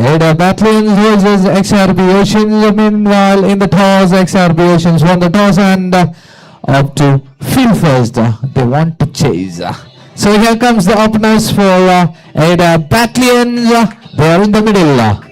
Aida Batlions versus Xrpocean. Meanwhile, in the toss, Xrpocean won the toss and up to field first. They want to chase. So here comes the openers for Aida Batlions. They are in the middle.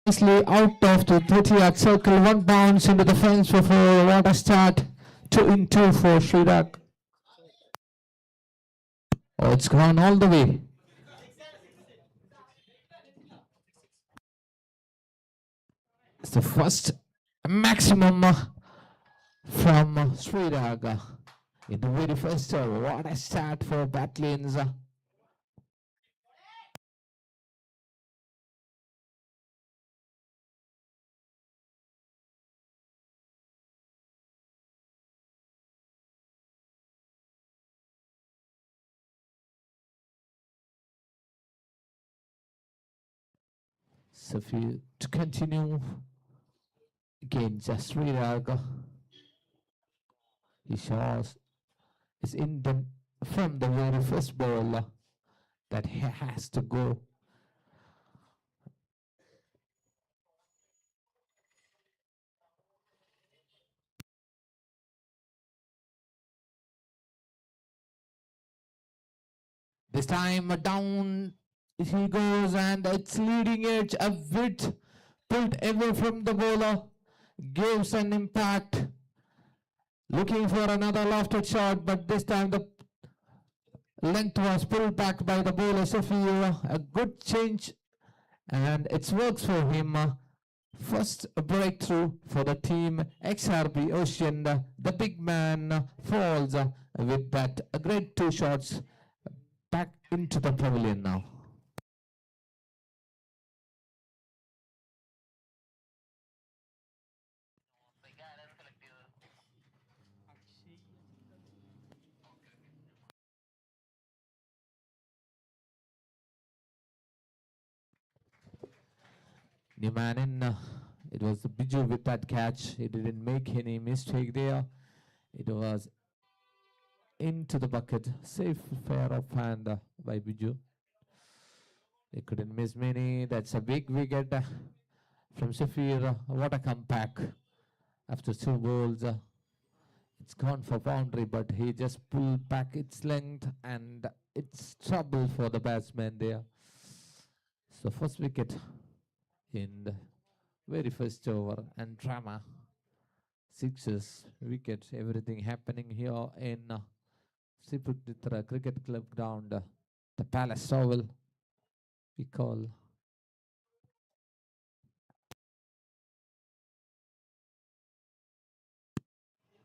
Nicely out of the 30-yard circle, one bounce into the fence before what a start. 2 in 2 for Srirak. Oh, it's gone all the way. It's the first maximum from Srirak in the very first over. What a start for Batlions. So if you to continue again, just Srirak. He shows is in the from the very first ball that he has to go. This time down he goes and it's leading edge a bit pulled away from the bowler, gives an impact. Looking for another lofted shot, but this time the length was pulled back by the bowler. Sophie, a good change and it works for him. First breakthrough for the team Xrpocean. The big man falls with that great two shots back into the pavilion now. New man in. It was Biju with that catch. He didn't make any mistake there. It was into the bucket. Safe fair of hand by Biju. They couldn't miss many. That's a big wicket from Safir. What a comeback after two balls. It's gone for boundary, but he just pulled back its length, and it's trouble for the batsman there. So first wicket in the very first over, and drama, sixes, wickets, everything happening here in Sriputitra Cricket Club ground, the Palace Oval, we call.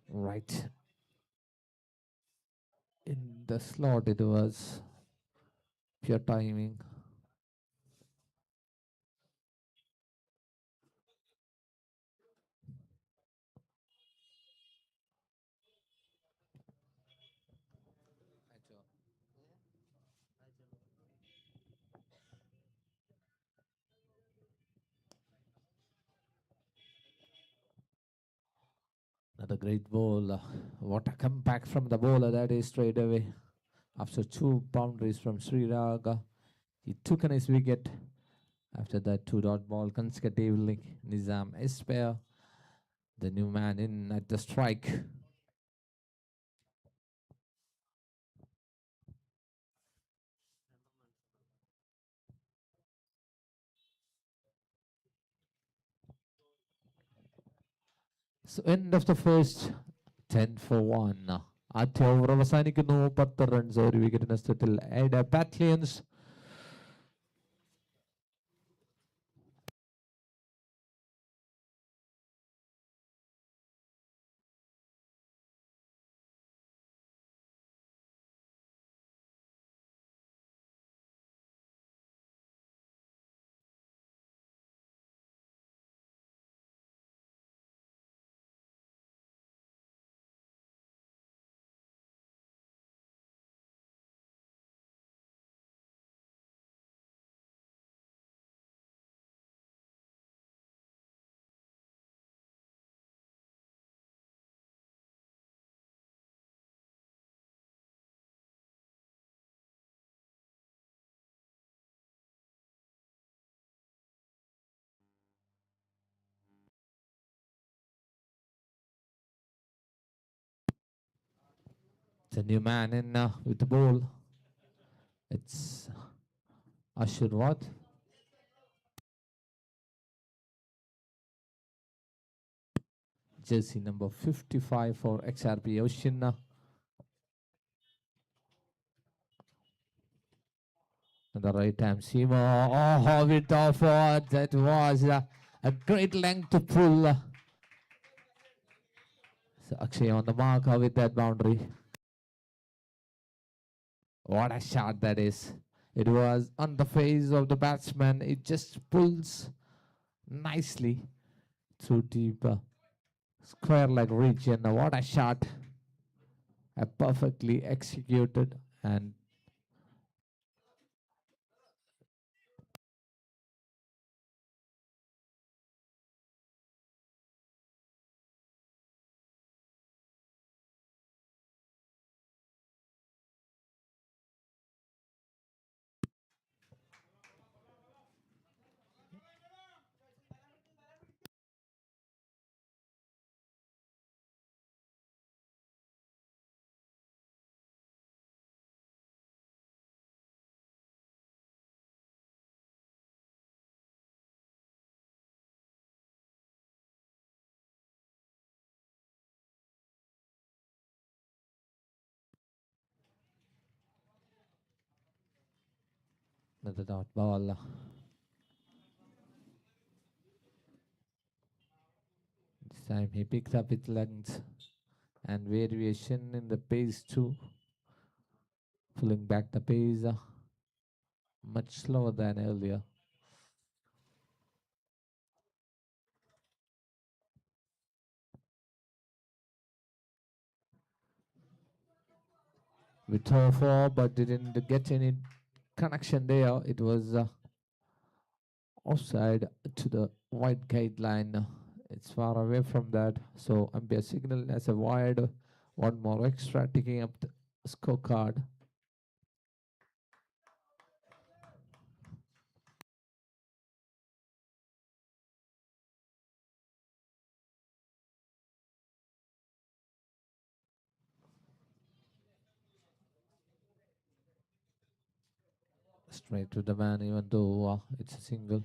Right in the slot, it was pure timing. Another great ball. What a comeback from the bowler, that is straight away. After two boundaries from Sri Raga, he took a nice wicket. After that, two dot ball consecutively. Nizam Esper, the new man in at the strike. So end of the first, 10 for 1. ആദ്യ over അവസാനിക്കുന്നു 10 runs ഒരു wicket നഷ്ടത്തിൽ Aida Batlions. The new man in with the ball. It's Ashirwad. Jersey number 55 for Xrpocean. And the right hand seamer. Oh, how it offered. That was a great length to pull. So Akshay on the mark with that boundary. What a shot that is. It was on the face of the batsman. It just pulls nicely through deep square leg region. What a shot. Perfectly executed, and another dot ball. time he picked up its length and variation in the pace too, pulling back the pace much slower than earlier. We throw four, but didn't get any connection there. It was offside to the white guideline. It's far away from that, so umpire signal as a wide. One more extra, ticking up the scorecard. Straight to the man, even though it's a single.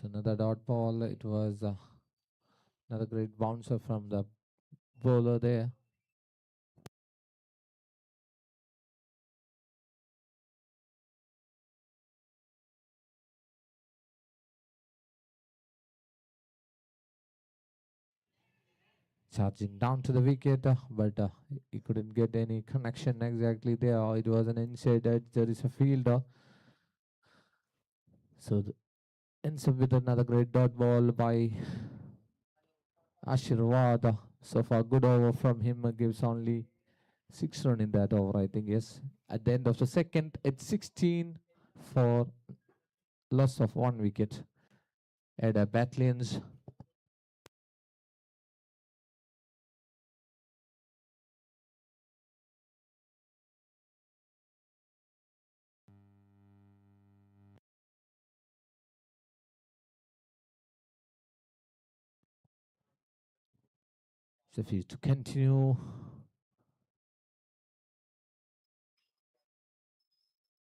So another dot ball. It was another great bouncer from the bowler there. Charging down to the wicket, but he couldn't get any connection exactly there. It was an inside edge. There is a fielder. So ends up with another great dot ball by Ashirwad. So far, good over from him. Gives only 6 runs in that over, I think, yes. At the end of the second, it's 16 for loss of 1 wicket. Aida Batlions. So if he's to continue.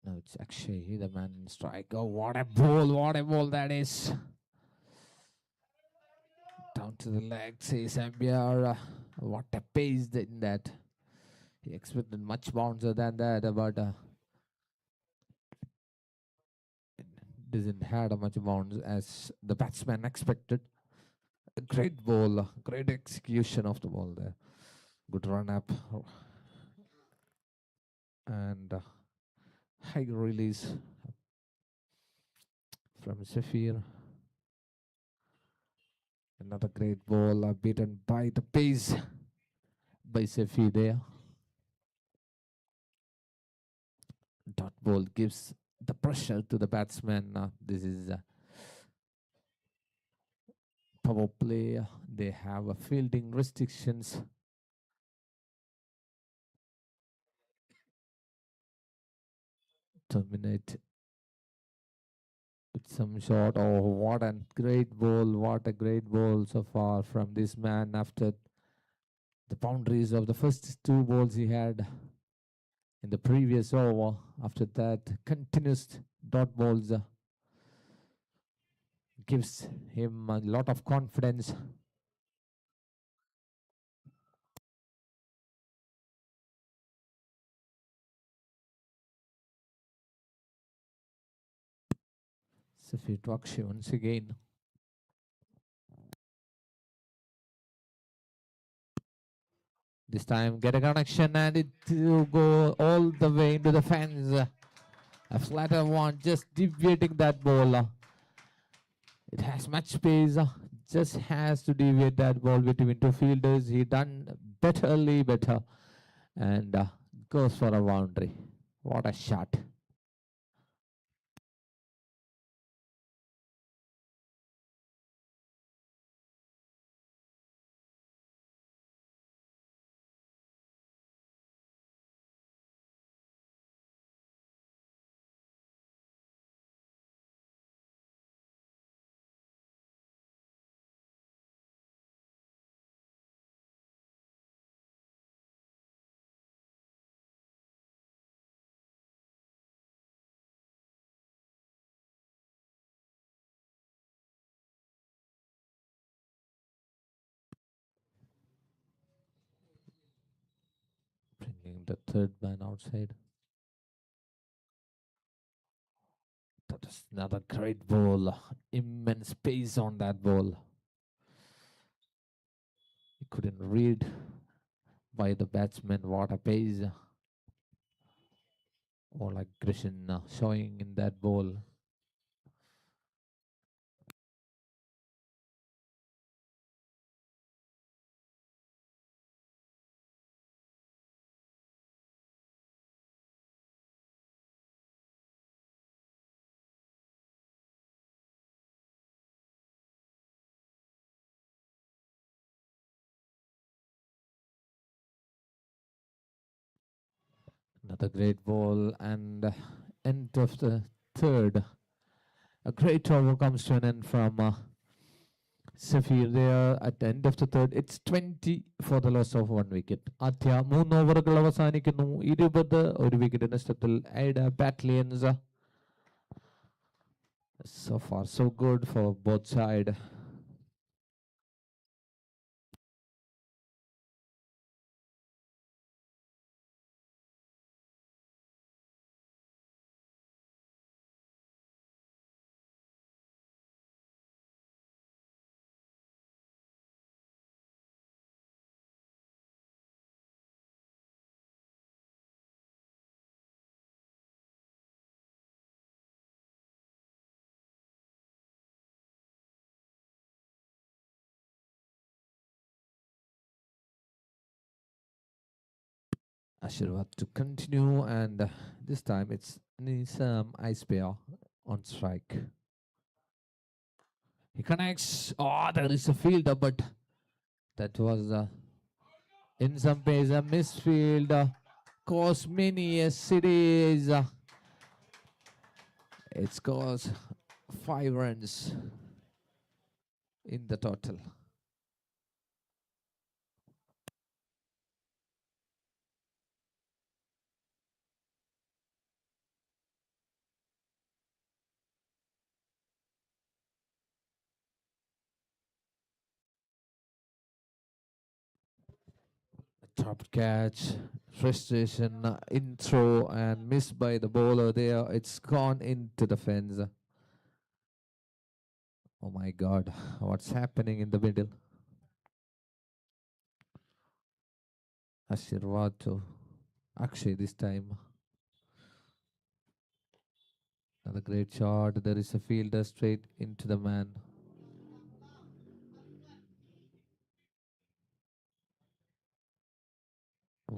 No, it's actually the man in strike. Oh, what a ball that is. Down to the leg, says Ambiar. What a pace in that. He expected much bouncer than that, but it doesn't have much bounce as the batsman expected. A great ball, great execution of the ball there. Good run up and high release from Zafir. Another great ball beaten by the pace by Zafir there. Dot ball gives the pressure to the batsman. This is power play. They have fielding restrictions. Terminate with some shot. Oh, what a great ball! What a great ball so far from this man after the boundaries of the first 2 balls he had in the previous over. After that, continuous dot balls gives him a lot of confidence. Safir Twakshi once again. This time get a connection and it will go all the way into the fence. A flatter one just deviating that ball. It has much pace. Just has to deviate that ball between 2 fielders. He done better and goes for a boundary. What a shot. bringing the third man outside. That is another great ball. Immense pace on that ball. He couldn't read by the batsman what a pace or aggression showing in that ball. Another great ball and end of the third. A great over comes to an end from Safir there at the end of the third. It's 20 for the loss of 1 wicket. ആദ്യ 3 ഓവറുകൾ അവസാനിക്കുന്നു. 20 ഒരു wicket നഷ്ടത്തിൽ Aida Batlions. So far so good for both sides. Ashirwad to continue, and this time it's Nisam Icebear on strike. He connects. Oh, there is a fielder, but that was in some ways a misfield. Cost many a cities. It scores 5 runs in the total. Top catch, frustration, in throw, and missed by the bowler there. It's gone into the fence. Oh my God, what's happening in the middle? Ashirwad to Akshay this time. Another great shot. There is a fielder straight into the man.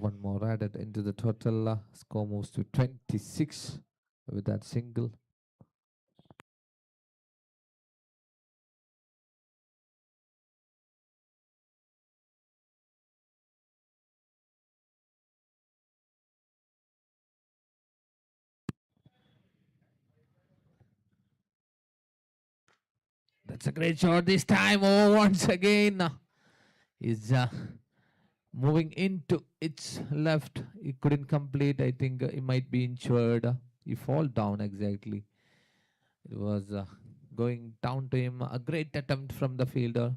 One more added into the total. Score moves to 26 with that single. That's a great shot this time. Oh, once again, is moving into its left. He couldn't complete. I think he might be injured. He fall down exactly. It was going down to him. A great attempt from the fielder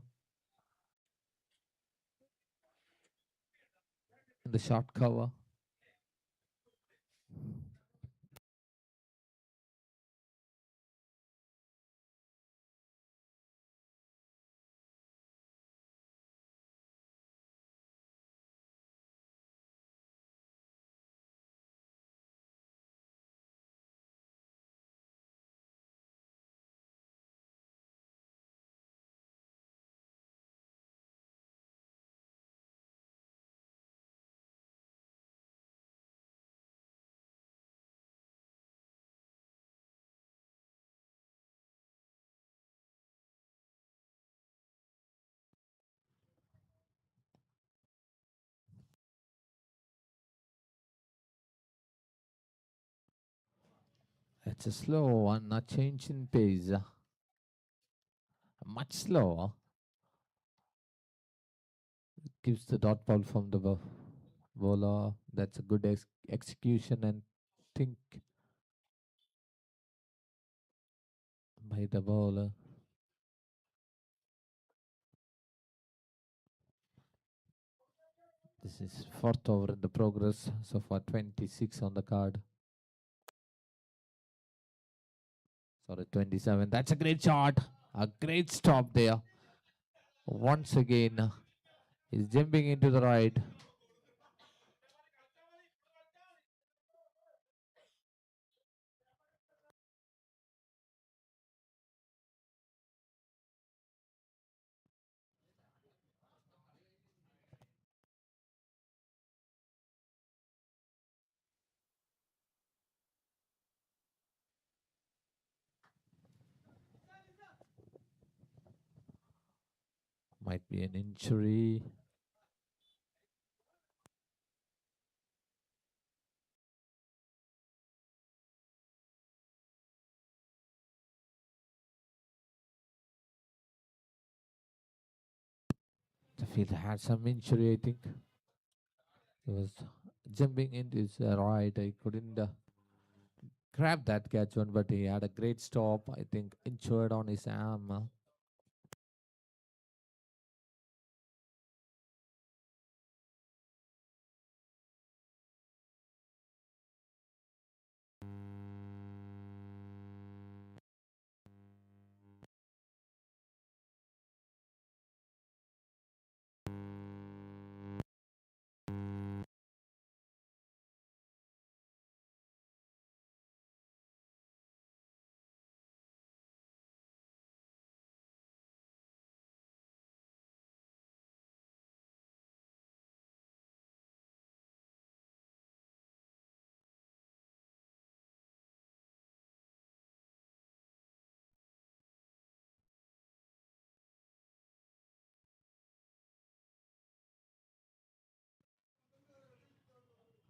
in the short cover. It's a slow one, a change in pace. Much slower. Gives the dot ball from the bowler. That's a good execution and think by the bowler. This is fourth over in the progress. So far 26 on the card. Sorry, 27. That's a great shot. A great stop there. Once again, he's jumping into the right. Might be an injury. The fielder had some injury, I think. He was jumping into his right. I couldn't grab that catch one, but he had a great stop. I think injured on his arm.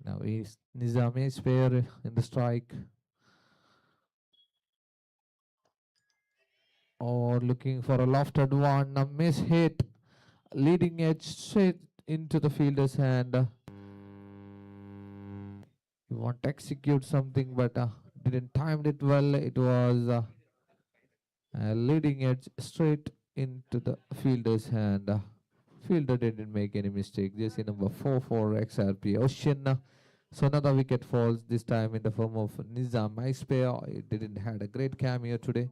Now is Nizami spare in the strike. Or looking for a lofted one. A miss hit. Leading edge straight into the fielder's hand. He want to execute something, but didn't time it well. It was leading edge straight into the fielder's hand. Fielder didn't make any mistake. Jersey number 4 for Xrpocean. So another wicket falls, this time in the form of Nizam Icepair. It didn't had a great cameo today.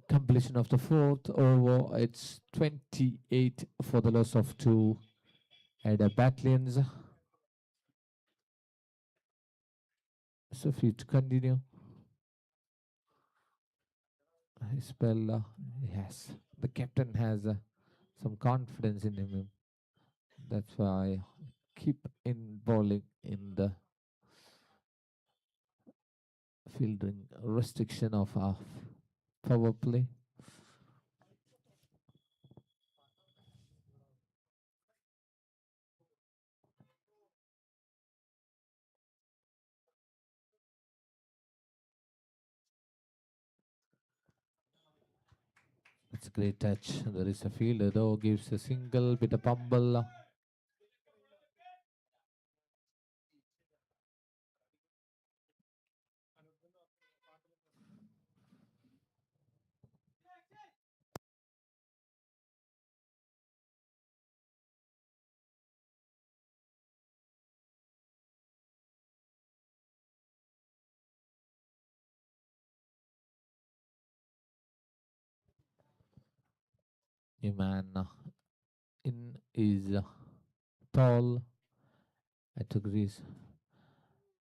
Completion of the fourth over. It's 28 for the loss of 2. Aida Batlions. So if you to continue. Spell, yes, the captain has some confidence in him. That's why I keep in bowling in the fielding restriction of our power play. It's a great touch. There is a fielder though, gives a single bit of fumble. A man in is tall at agrees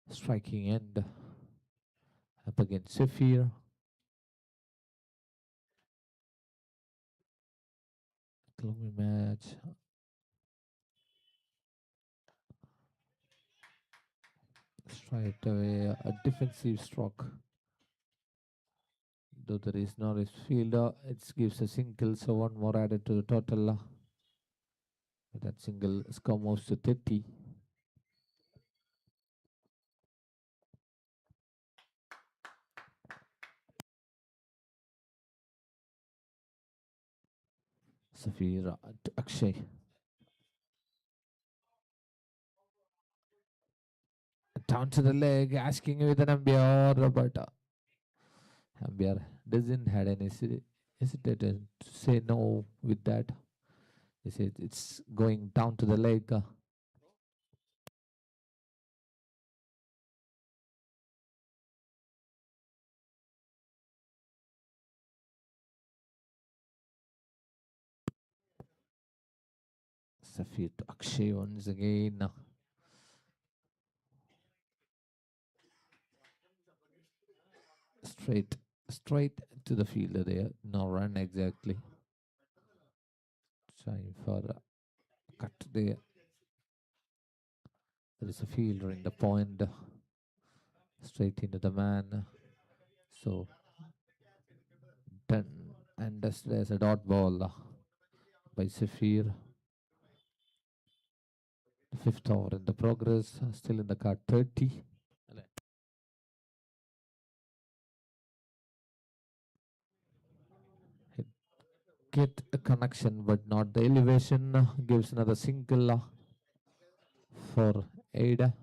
striking end up against Saphir. gloomy match. Straight away, a defensive stroke. Though there is no risk fielder, it gives a single, so one more added to the total. That single score moves to 30. Safir to Akshay. Down to the leg, asking with an umpire, but umpire doesn't had any hesitation to say no with that. He said it's going down to the leg. Safir to Akshay once again. Straight, straight to the fielder there. No run exactly. Trying for a cut there. There is a fielder in the point. Straight into the man. So done. And there's a dot ball by Safir. The fifth over in the progress. Still in the card 30. Get a connection, but not the elevation. Gives another single for Aida.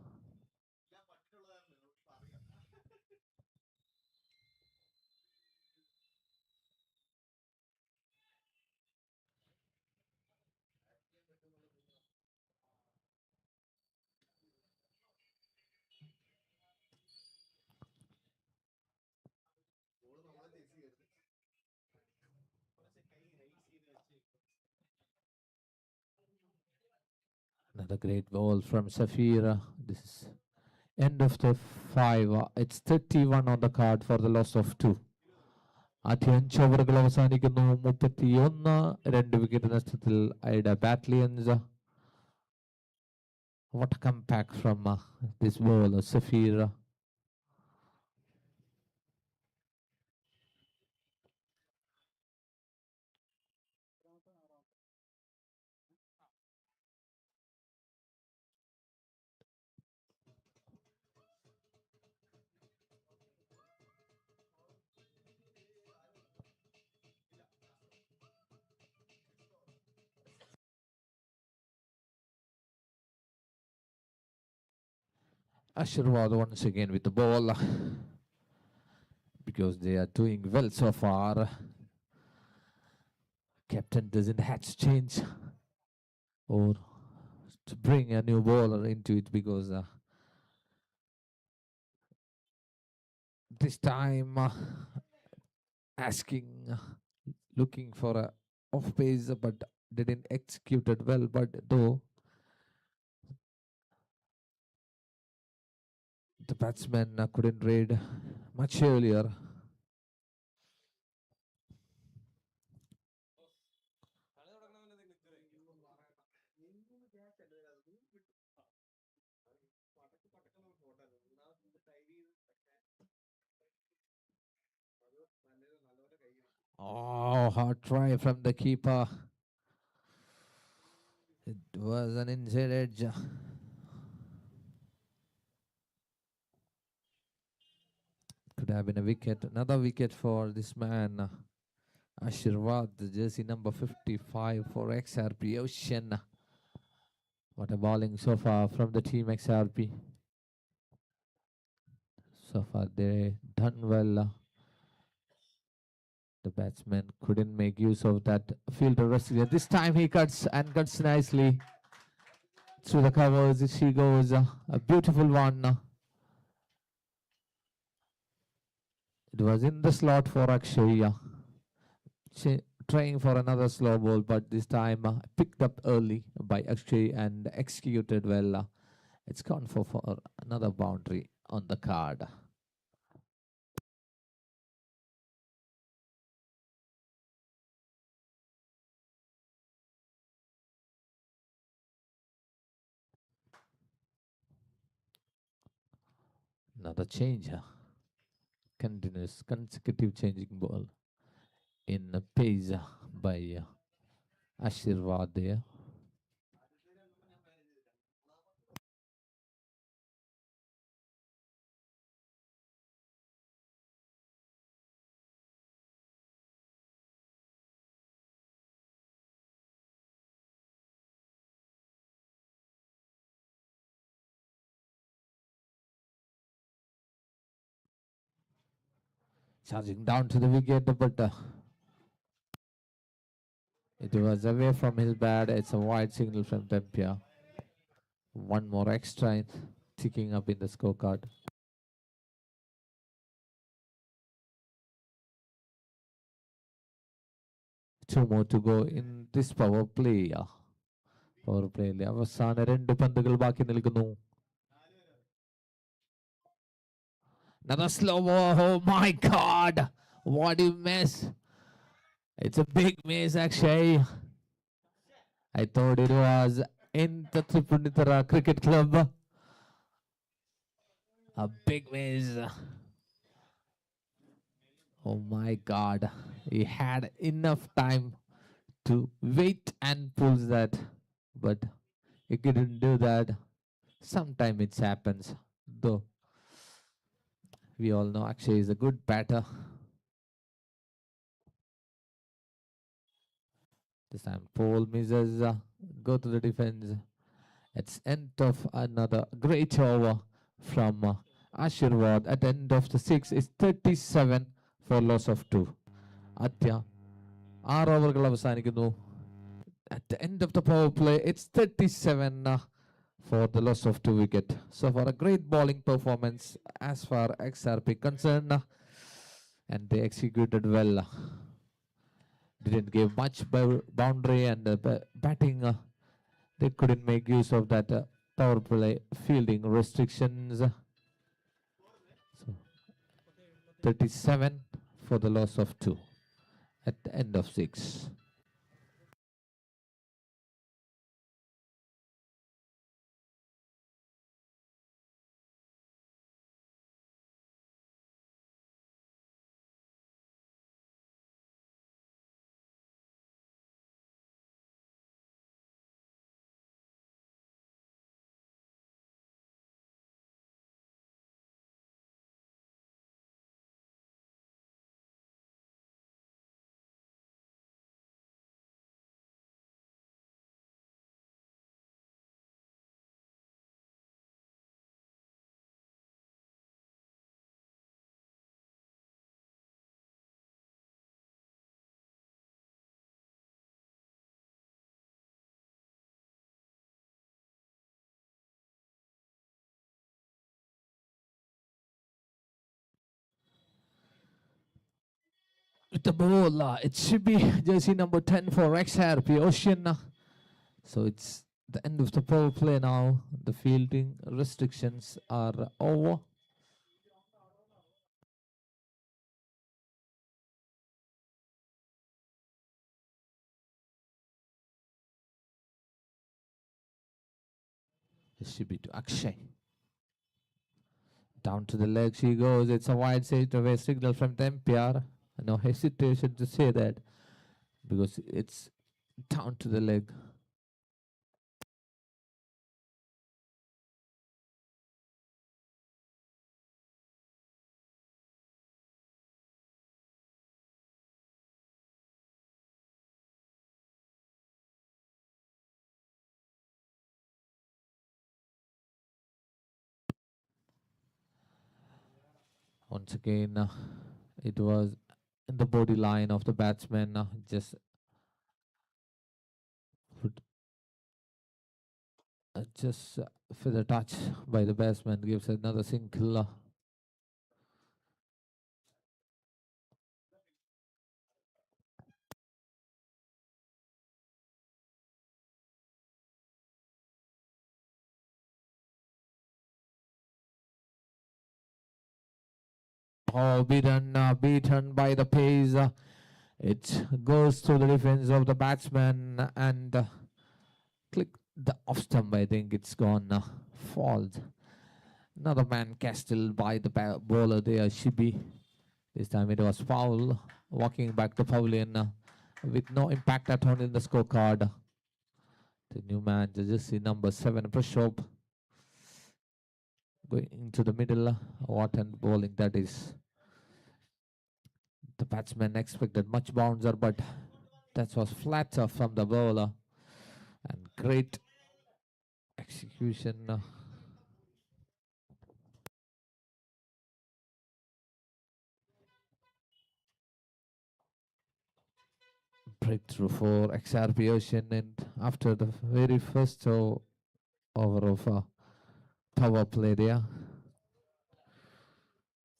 Another great ball from Safir. This is end of the 5. It's 31 on the card for the loss of 2. ആദ്യ 5 ഓവറുകൾ അവസാനിക്കുന്നു 31 2 wicket നഷ്ടത്തിൽ Ida ബാറ്റ്ലിയൻസ്. What a comeback from this bowler Safir. Ashrwad once again with the ball because they are doing well so far. Captain doesn't have to change or to bring a new bowler into it because this time asking, looking for a off pace, but didn't execute it well. But though the batsman couldn't read much earlier. Oh, hard try from the keeper. It was an inside edge. Could have been a wicket. Another wicket for this man, Ashirwad, the jersey number 55 for Xrpocean. What a bowling so far from the team XRP. So far they done well. The batsman couldn't make use of that fielder rescue. This time he cuts and cuts nicely through the covers. She goes a beautiful one. It was in the slot for Akshay. She trying for another slow ball, but this time picked up early by Akshay and executed well. It's gone for another boundary on the card. Another change. Continuous consecutive changing ball in pace by Ashirvad there. Charging down to the wicket, but it was away from his bat. It's a wide signal from Tempia. One more extra ticking up in the scorecard. Two more to go in this power play. Power play. അവസാന 2 പന്തുകൾ ബാക്കി നിൽക്കുന്നു. Another slow ball. Oh my God. What do you miss? It's a big miss, actually. I thought it was in the Tripunitara Cricket Club. A big miss. Oh my God. He had enough time to wait and pull that, but he couldn't do that. Sometimes it happens, though. We all know Akshay is a good batter. This time Paul misses, go to the defense. It's end of another great over from Ashirvad. At the end of the 6 is 37 for loss of 2. Atya, 6 ഓവറുകൾ അവസാനിക്കുന്നു. At the end of the power play, it's 37 for the loss of 2 wicket. So for a great bowling performance as far XRP concerned, and they executed well. Didn't give much boundary and batting. They couldn't make use of that power play fielding restrictions. So 37 for the loss of 2 at the end of 6. With the ball, it should be jersey number 10 for Xrpocean. So it's the end of the power play now. The fielding restrictions are over. This should be to Akshay. Down to the leg she goes. It's a wide away signal from Tempiar. No hesitation to say that because it's down to the leg. Once again, it was in the body line of the batsman. Just for the touch by the batsman gives another single. Oh, beaten by the pace. It goes to the defense of the batsman and click the off stump. I think it's gone. Falls. Another man castled by the bowler there, Shibi. This time it was foul. Walking back to pavilion with no impact at all in the scorecard. The new man, jersey number 7, Prashop. Going into the middle. What an bowling that is. The batsman expected much bouncer, but that was flatter from the bowler. And great execution. Breakthrough for Xrpocean, and after the very first over of power play there,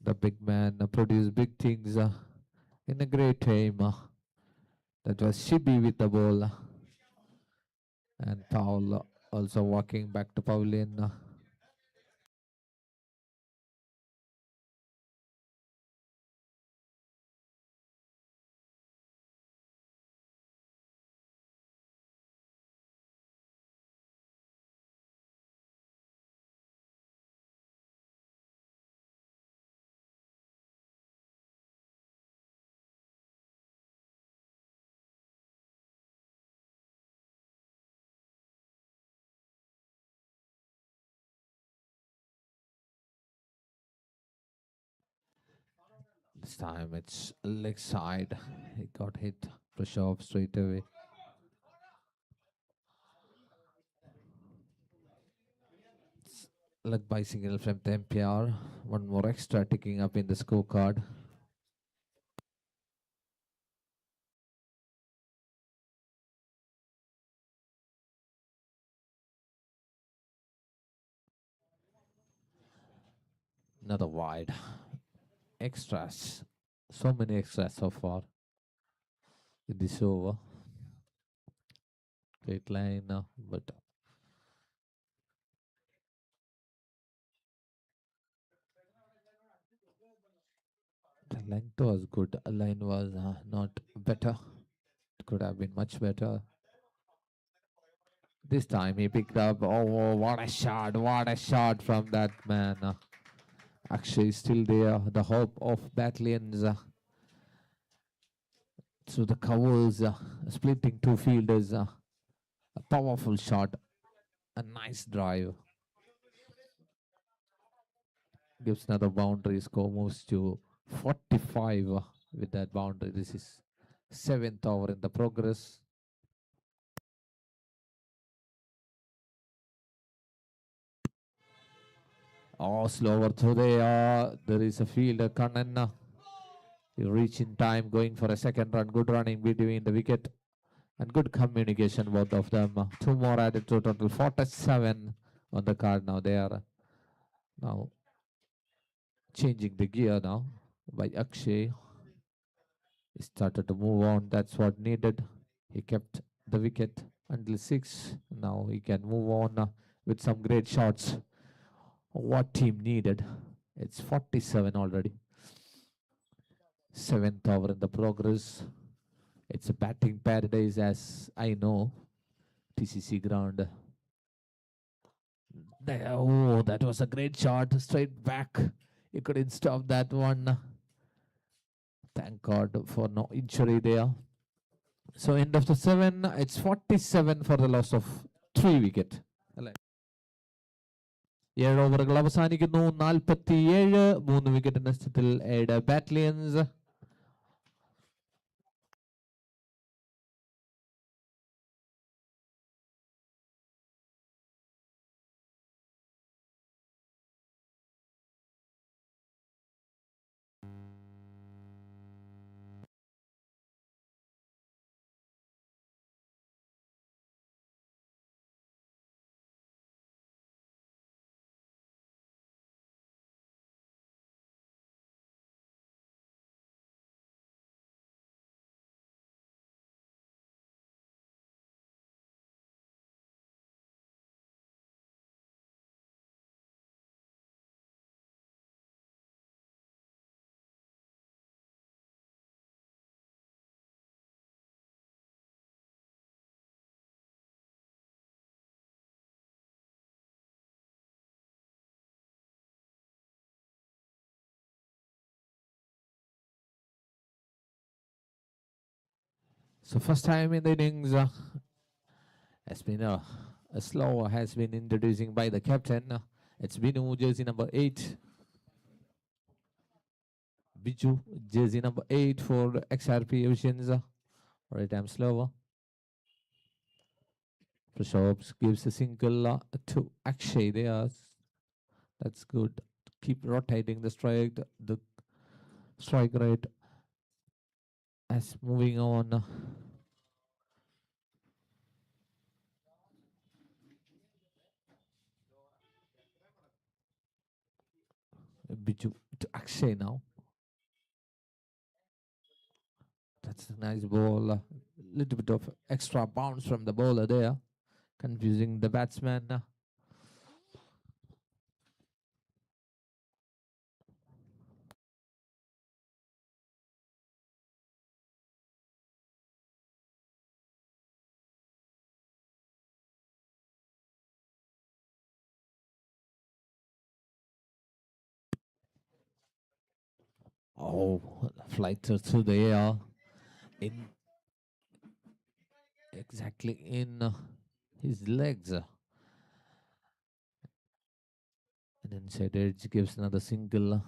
the big man produced big things in a great time. That was Shibi with the ball, and Paul also walking back to pavilion. This time it's leg side. He got hit. Push off straight away. Leg bicycle from the MPR. One more extra ticking up in the scorecard. Another wide. Extras. So many extras so far in this over. Great line, but the length was good. The line was not better. It could have been much better. This time he picked up. Oh, what a shot! What a shot from that man. Actually, still there. The hope of Batlions through the covers, splitting two fielders. A powerful shot. A nice drive. Gives another boundary. Score moves to 45 with that boundary. This is 7th over in the progress. Oh, slower through there. There is a fielder, Kannan. He reach in time, going for a second run. Good running between the wicket and good communication, both of them. Two more added to total 47 on the card now. They are now changing the gear now by Akshay. He started to move on. That's what needed. He kept the wicket until 6. Now he can move on with some great shots. What team needed? It's 47 already. 7th over in the progress. It's a batting paradise, as I know. TCC ground. Oh, that was a great shot. Straight back. You couldn't stop that one. Thank God for no injury there. So end of the 7, it's 47 for the loss of 3 wicket. 7 ഓവറുകൾ അവസാനിക്കുന്നു. 47, 3 wicket നഷ്ടത്തിൽ Aida Batlions. So first time in the innings has been a slow has been introducing by the captain. It's Binu, jersey number 8. Biju, jersey number 8 for Xrpocean. Right, I'm slower. Prashops gives a single to Akshay there. That's good. Keep rotating the strike rate as moving on. Biju to Akshay now. That's a nice ball. A little bit of extra bounce from the bowler there, confusing the batsman. Oh, flight through the air, in exactly in his legs. And inside edge gives another single.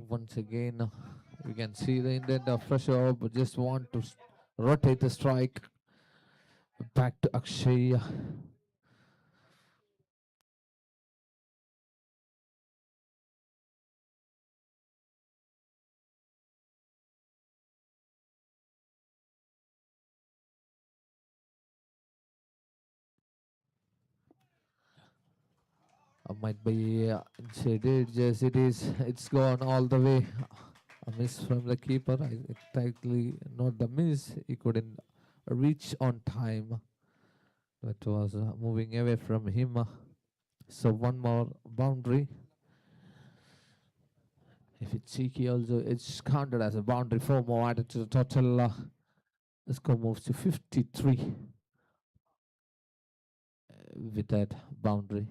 Once again, you can see the intent of pressure, but just want to rotate the strike back to Akshay. Might be inside edge. Yes, it is. It's gone all the way. A miss from the keeper. Technically not the miss. He couldn't reach on time. It was moving away from him. So one more boundary. If it's cheeky, also it's counted as a boundary. 4 more added to the total. The score moves to 53 with that boundary.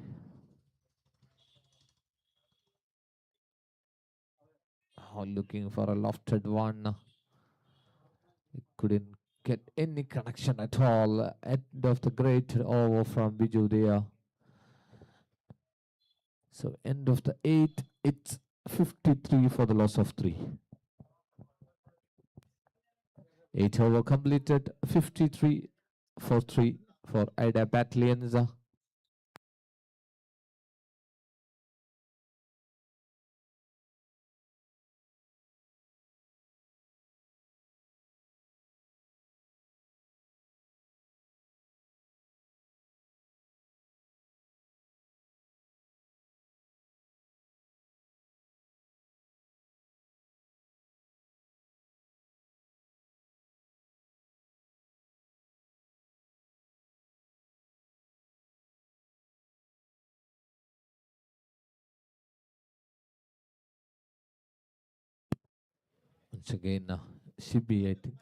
Oh, looking for a lofted one. He couldn't get any connection at all. End of the great over from Biju there. So end of the 8, it's 53 for the loss of 3. 8 over completed, 53 for 3 for Aida Batlions. Once again, Shibi, I think,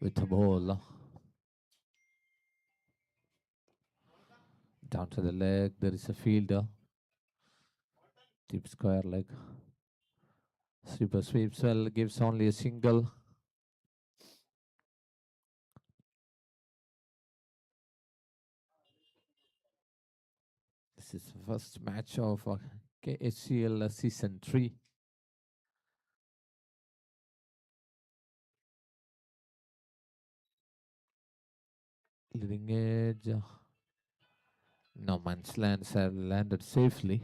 with the ball. Down to the leg, there is a fielder. Deep square leg. Super sweeps well, gives only a single. This is the first match of KACL Season 3. Leading edge. No man's land have landed safely.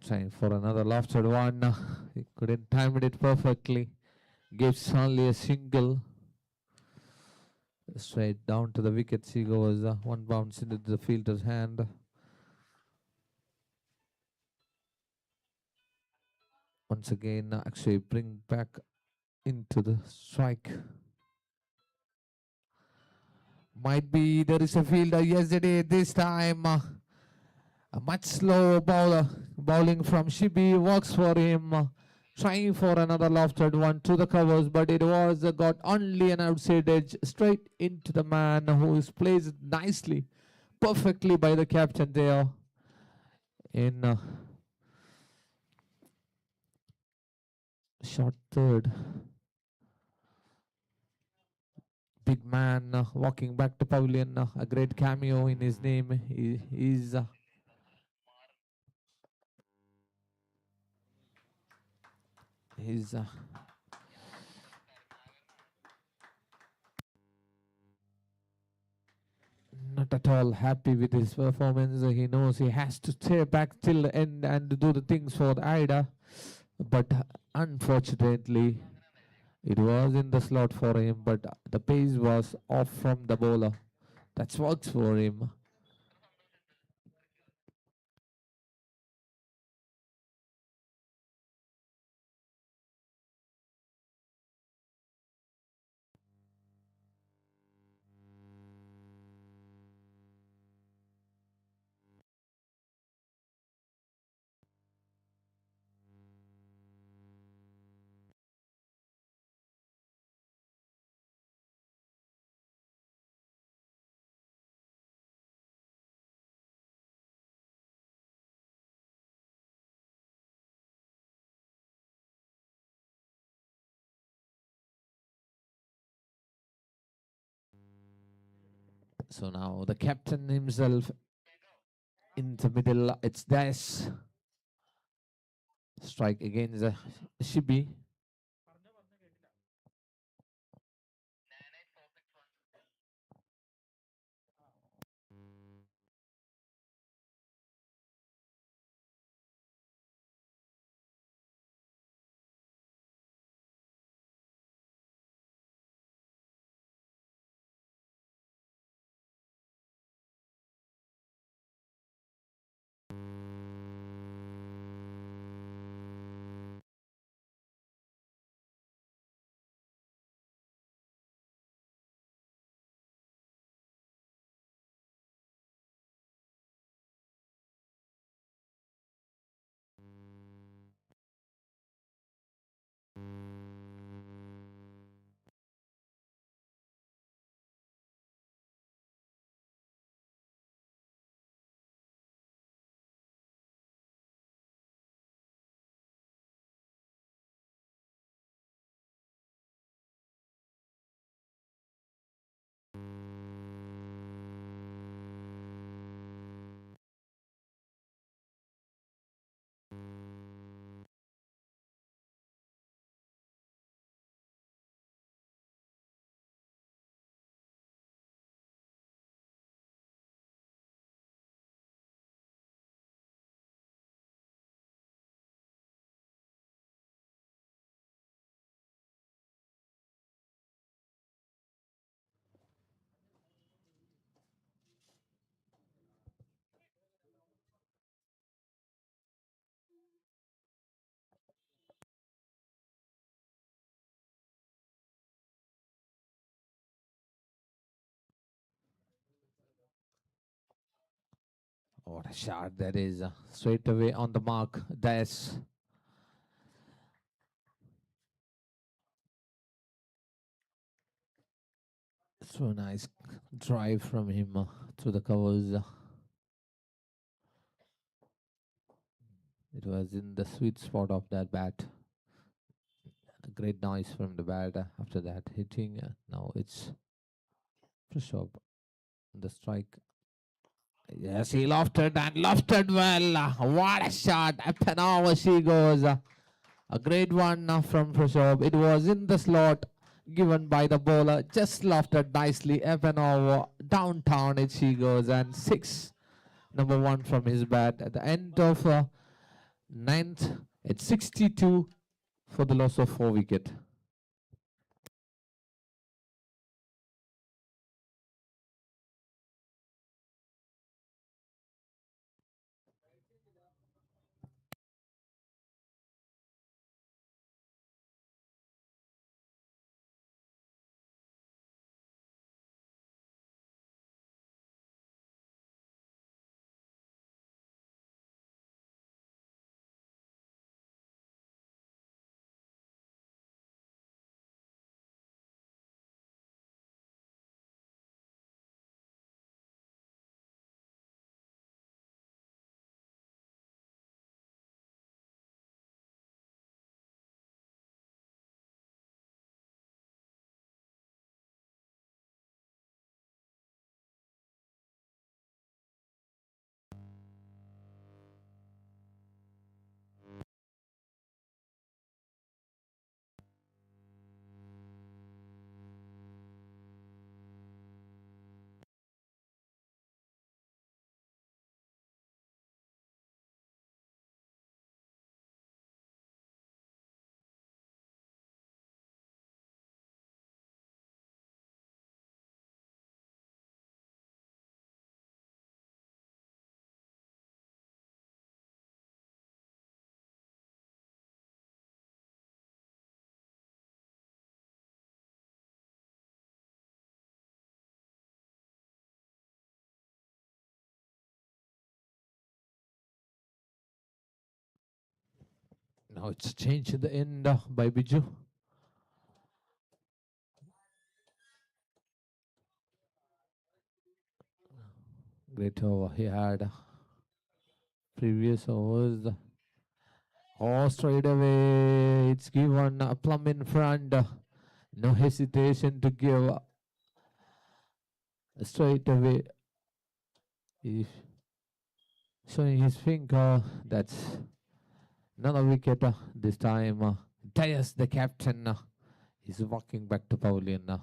Trying for another lofted one. He couldn't time it perfectly. Gives only a single. Straight down to the wicket she goes. One bounce into the fielder's hand. Once again, actually bring back into the strike. Might be there is a fielder yesterday. This time, a much slower bowler bowling from Shibi works for him. Trying for another lofted one to the covers, but it was got only an outside edge straight into the man who is placed nicely, perfectly by the captain there in short third. Big man walking back to pavilion, a great cameo in his name. He is he's not at all happy with his performance. He knows he has to stay back till the end and do the things for the Aida. But unfortunately, it was in the slot for him, but the pace was off from the bowler. That works for him. So now the captain himself in the middle. It's Dash. Strike against Shibi. What a shot that is. Straight away on the mark. Dash. So nice drive from him to the covers. It was in the sweet spot of that bat. A great noise from the bat after that hitting. Now it's push up. The strike. Yes, he lofted and lofted well. What a shot. Up and over she goes. A great one from Prashab. It was in the slot given by the bowler. Just lofted nicely. Up and over. Downtown it she goes. And six. Number one from his bat. At the end of ninth, it's 62 for the loss of 4 wicket. Now it's a change in the end by Biju. Great over he had. Previous overs. Oh, straight away. It's given a plumb in front. No hesitation to give straight away. He's showing his finger. That's another wicket this time. Dias, the captain, is walking back to pavilion.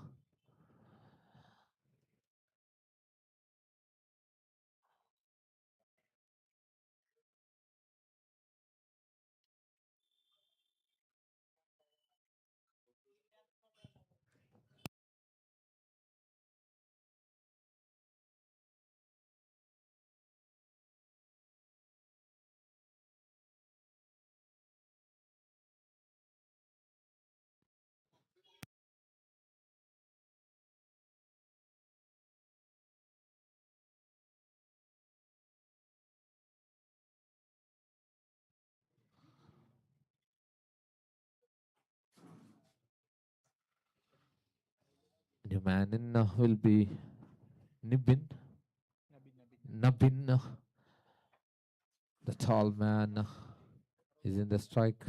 New man in will be Nibin. Nabin, the tall man, is in the strike.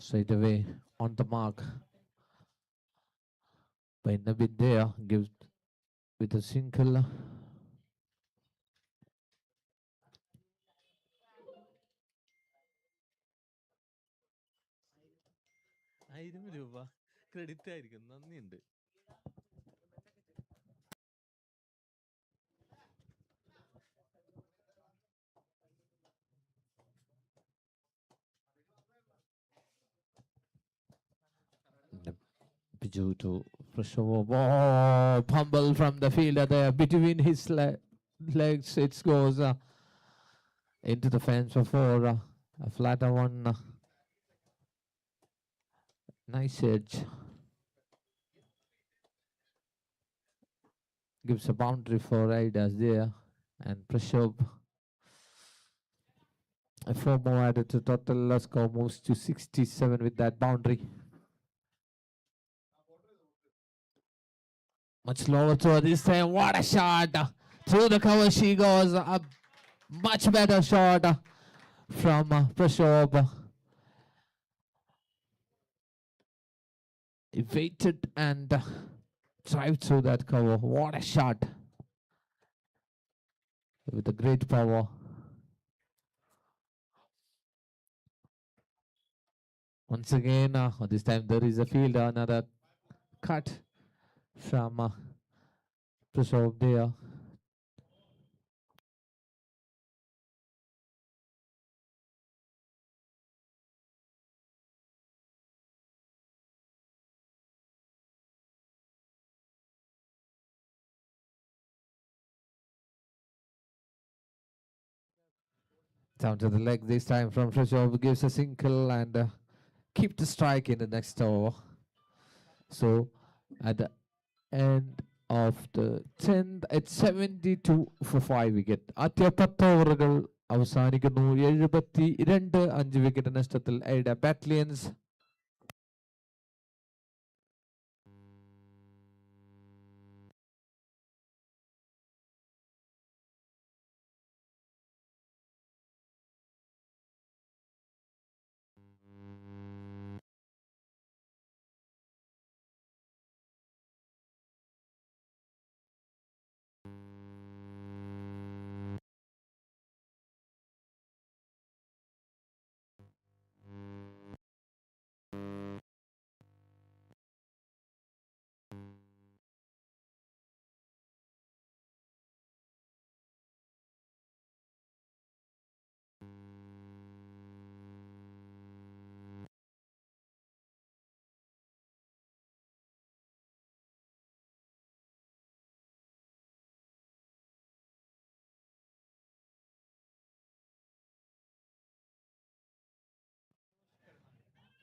Straight away on the mark by Nabin there, gives with a single. ₹1000 credit ആയിരിക്കും. നന്ദിയുണ്ട്. Biju to push over ball, pumble from the fielder there between his legs. It goes into the fence for four. A flatter one. Nice edge. Gives a boundary for Aida there. And pressure. A 4 more added to total. Score moves to 67 with that boundary. Much lower throw this time. What a shot! Through the cover she goes. A much better shot from Prashov. He waited and drive through that cover. What a shot! With a great power. Once again, this time there is a fielder. Another cut from Prashov there. Down to the leg this time from Prashov, gives a single and keep the strike in the next over. So at the end of the 10th, it's 72 for 5 wicket. ആദ്യ 10 ഓവറുകൾ അവസാനിക്കുന്നു. 72 5 wicket നഷ്ടത്തിൽ Aida Batlions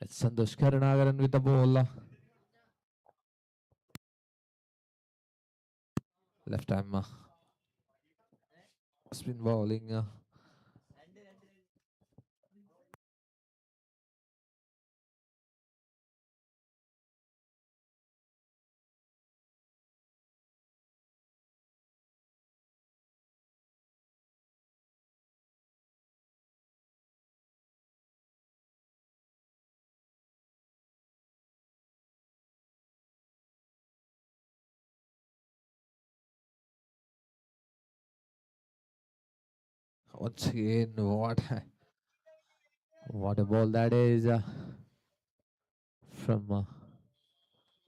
It's Santosh Karunagaran with the ball. Left arm spin bowling. Once again, what a ball that is from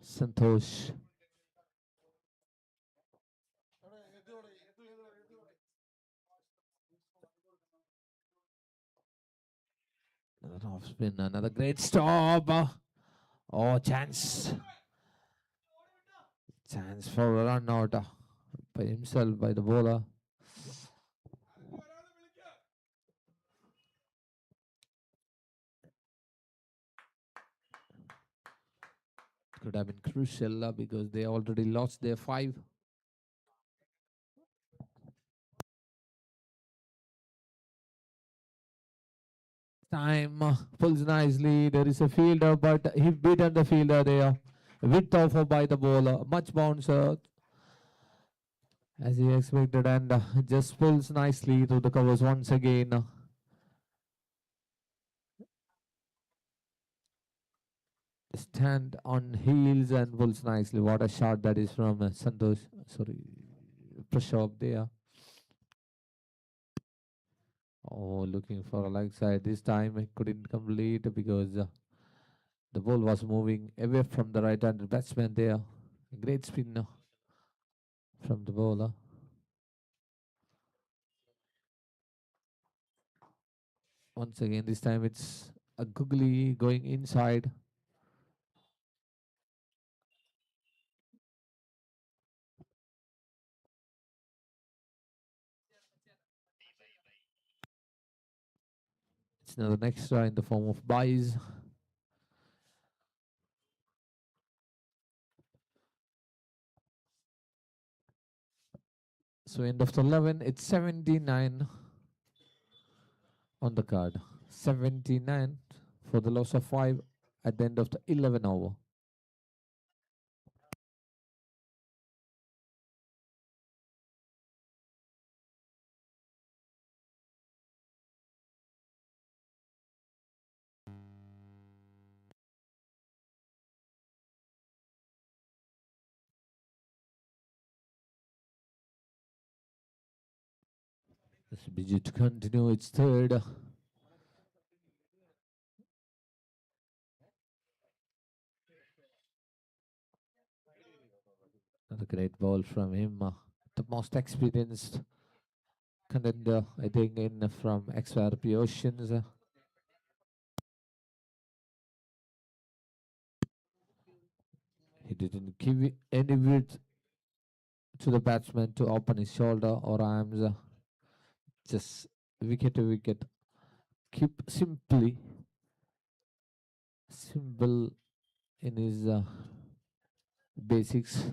Santosh. Another off spin, another great stop. Oh, chance for a run out by himself, by the bowler. Could have been crucial because they already lost their 5. Time pulls nicely. There is a fielder, but he beaten the fielder there. Width off by the bowler. Much bouncer as he expected, and just pulls nicely to the covers once again. Stand on heels and pulls nicely. What a shot that is from Santosh. Sorry, Prashab there. Oh, looking for a leg side. This time he couldn't complete because the ball was moving away from the right-handed batsman there. Great spin from the bowler. Once again, this time it's a googly going inside. It's another extra in the form of buys. So end of the 11, it's 79 on the card. 79 for the loss of 5 at the end of the 11 hour. This Biju to continue its third. Another great ball from him. The most experienced contender, I think, in from Xrpocean. He didn't give any width to the batsman to open his shoulder or arms. Just wicket to wicket. Keep simple in his basics.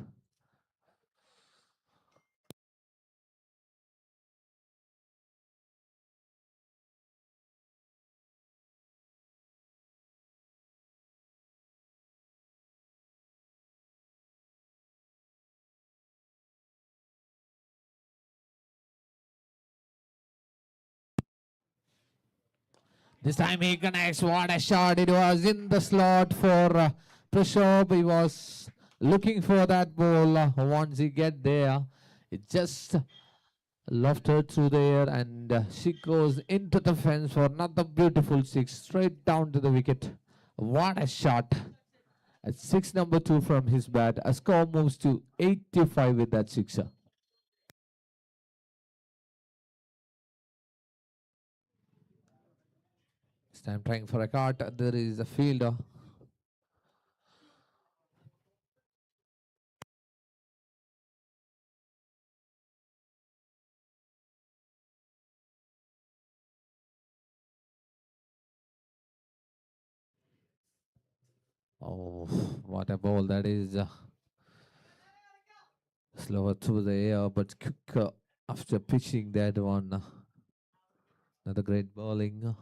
This time he connects. What a shot. It was in the slot for Prashab. He was looking for that ball. Once he get there, it just lofted through the air and she goes into the fence for another beautiful 6 straight down to the wicket. What a shot. At 6 number 2 from his bat. A score moves to 85 with that sixer. This time trying for a cut. There is a fielder. Oh, what a ball that is. Slower through the air, but quicker after pitching that one. Another great bowling.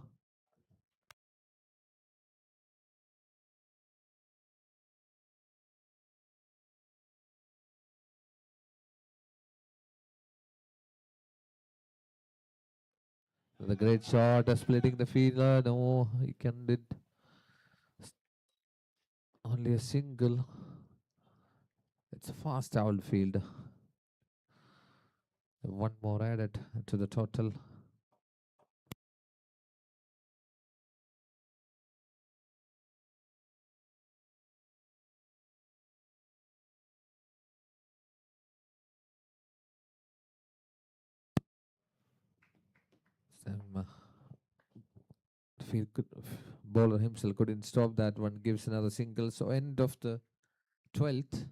The great shot, splitting the fielder. No, he can did only a single. It's a fast outfield. One more added to the total. Sam, field could, bowler himself couldn't stop that one. Gives another single. So end of the 12th.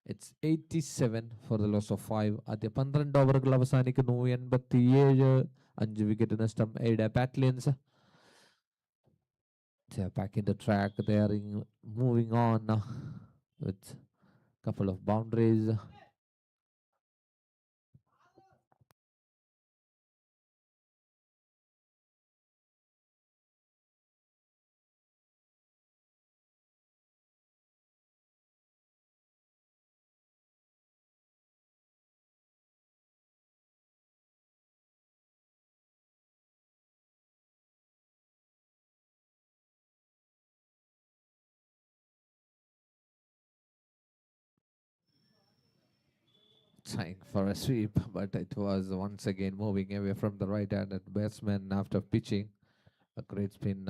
It's 87 for the loss of 5. ആദ്യ 12 ഓവറുകൾ അവസാനിക്കുന്നു 87 5 wicket നഷ്ടം Aida Batlions. They're back in the track. They are moving on with a couple of boundaries. Trying for a sweep, but it was once again moving away from the right-handed batsman after pitching. A great spin.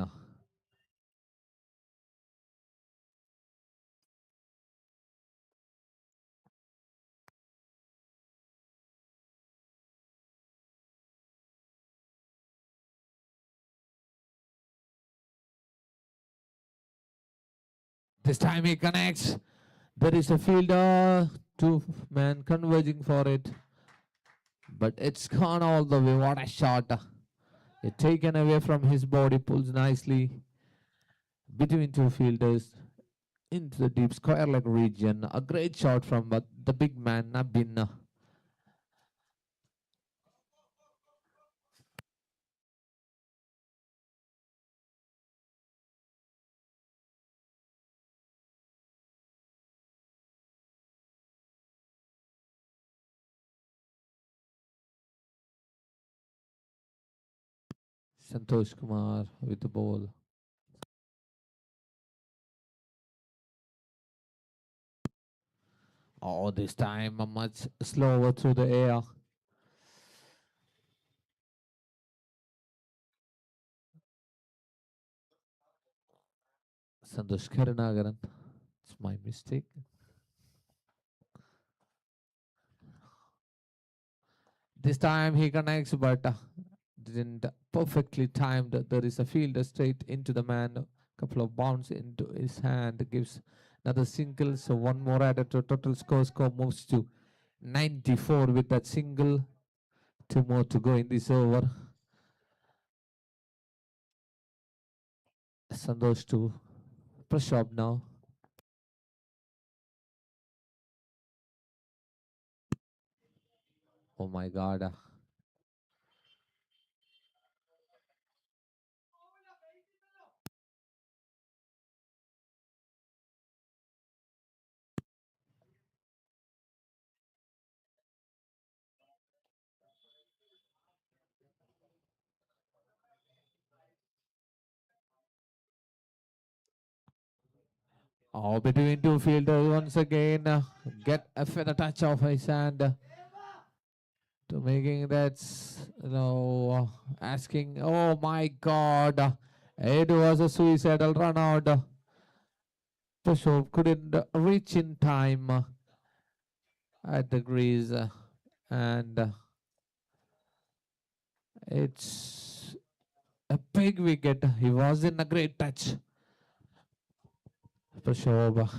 This time he connects. There is a fielder, two men converging for it, but it's gone all the way. What a shot! It taken away from his body, pulls nicely between two fielders into the deep square leg region. A great shot from the big man, Nabin. Santosh Kumar with the ball. Oh, this time a much slower through the air. Santosh Karunagaran. It's my mistake. This time he connects, but didn't perfectly timed. There is a fielder straight into the man. Couple of bounce into his hand gives another single. So one more added to total score. Score moves to 94 with that single. Two more to go in this over. Santosh to press up now. Oh my God. Oh, between two fielders once again. Get a feather touch of his hand to making that, asking. Oh my God. It was a suicidal run out. Prashov couldn't reach in time at the grease. And it's a big wicket. He was in a great touch. Prashov.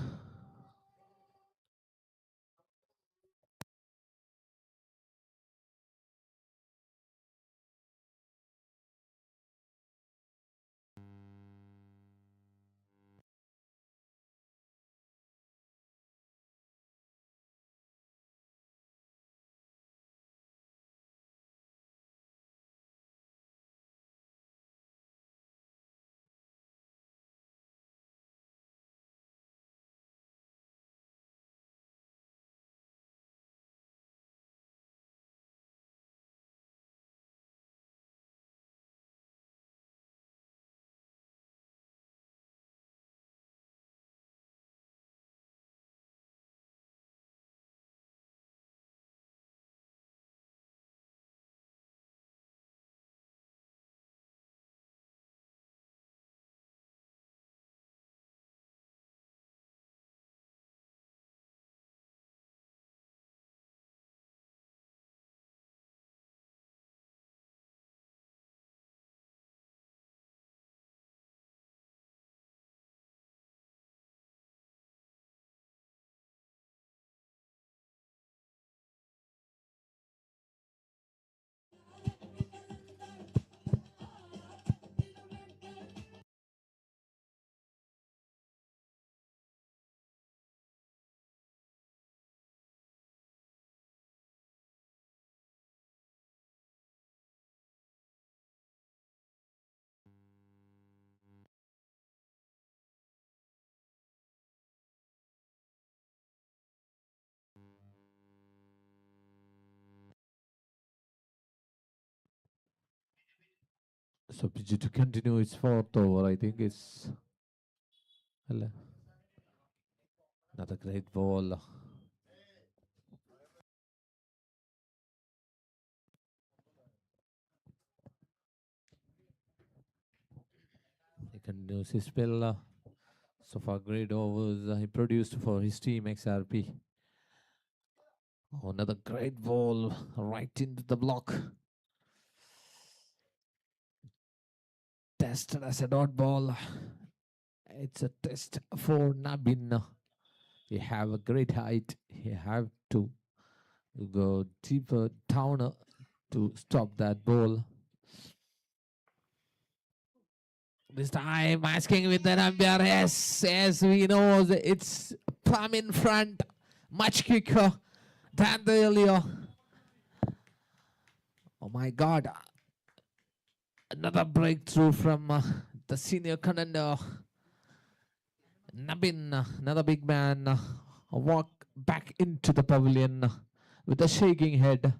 So PG to continue its fourth over, I think it's another great ball. He continues his spell. So far, great overs he produced for his team XRP. Oh, another great ball right into the block. Tested as a dot ball. It's a test for Nabin. You have a great height. You have to go deeper down to stop that ball. This time asking with the umpire, yes, we know it's plumb in front, much quicker than the earlier. Oh my God. Another breakthrough from the senior contender. Nabin, another big man, walk back into the pavilion with a shaking head.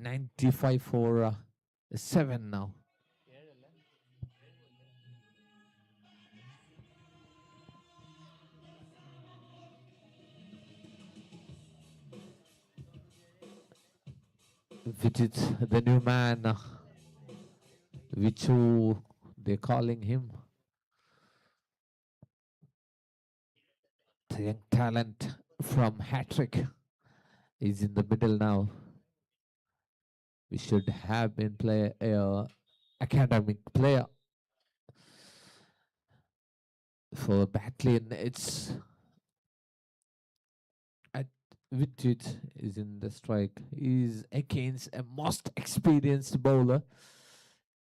$95 for 7 now. Visit the new man, Vichu, they're calling him. The young talent from Hattrick is in the middle now. We should have been academic player for Batlion. It's at Vidit is in the strike. He's against a most experienced bowler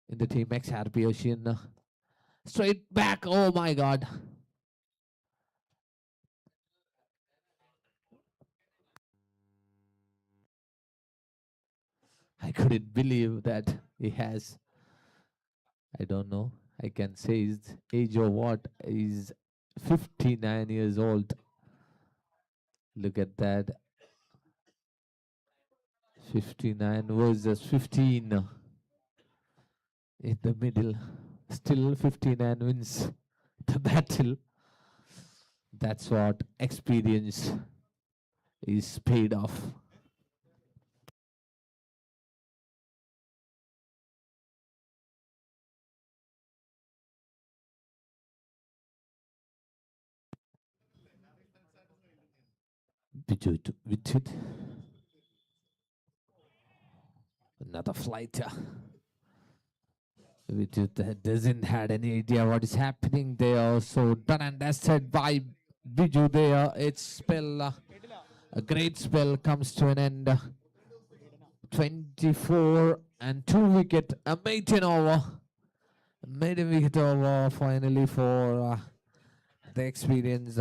in the team Xrpocean. Straight back. Oh my God. I couldn't believe that he has, I don't know, I can say his age or what, is 59 years old. Look at that. 59 versus 15 in the middle. Still 59 wins the battle. That's what experience is paid off. With it. Another flighter. That doesn't had any idea what is happening there. So done and dusted by Biju there. It's spell, a great spell comes to an end. 24 and 2 wicket, a maiden over. Maiden wicket over finally for the experience.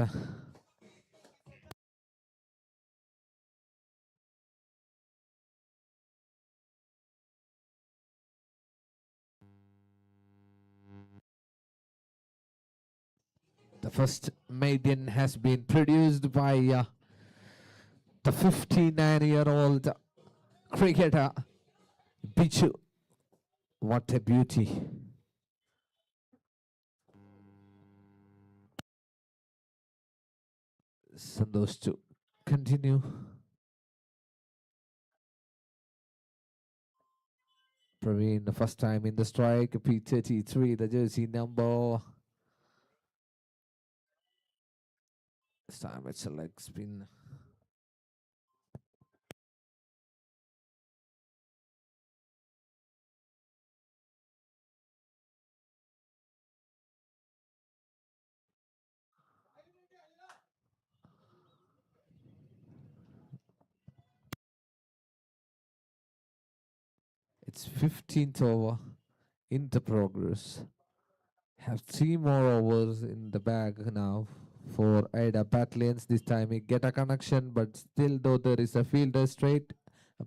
The first maiden has been produced by the 59-year-old cricketer Bichu. What a beauty. Sandosh to continue. Praveen, the first time in the strike, P33, the jersey number. This time it's a leg spin. It's 15th over into progress. Have 3 more overs in the bag now for Aida Batlions. This time he get a connection, but still though there is a fielder straight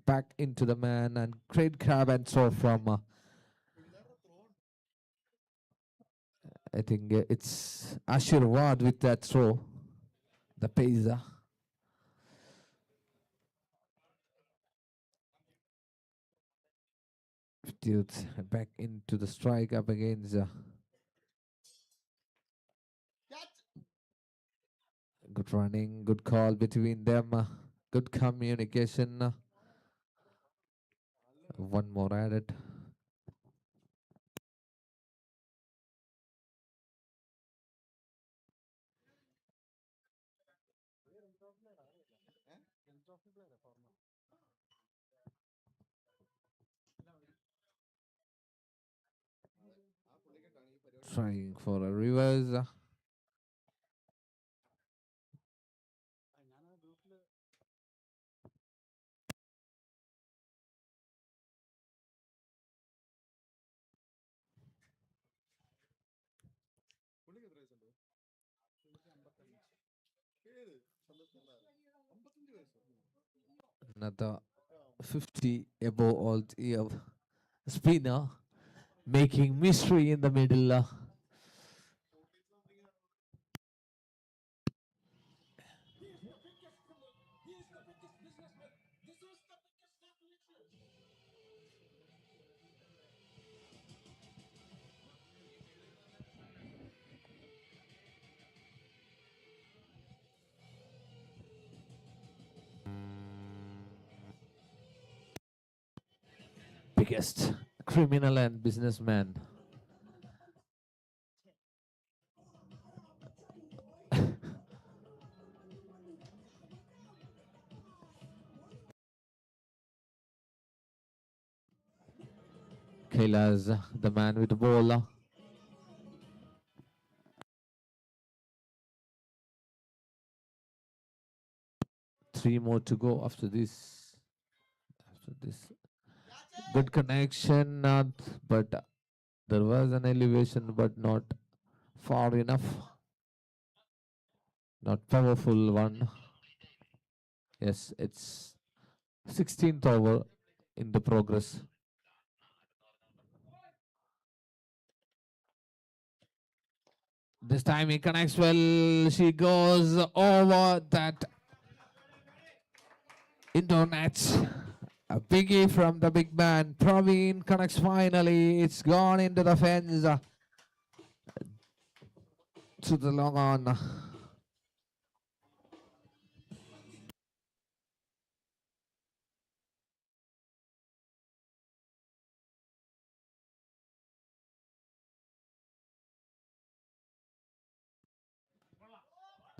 back into the man and great grab and throw from I think it's Ashirwad with that throw, the pacer. Dudes back into the strike up against. Good running, good call between them, good communication. One more added. Trying for a reverse. Another 50 above all year spinner making mystery in the middle. Biggest criminal and businessman. Kaila's the man with the ball. Three more to go after this. After this, good connection, but there was an elevation, but not far enough. Not powerful one. Yes, it's 16th over in the progress. This time he connects well. She goes over that indoor net. A biggie from the big man. Praveen connects finally. It's gone into the fence. To the long on.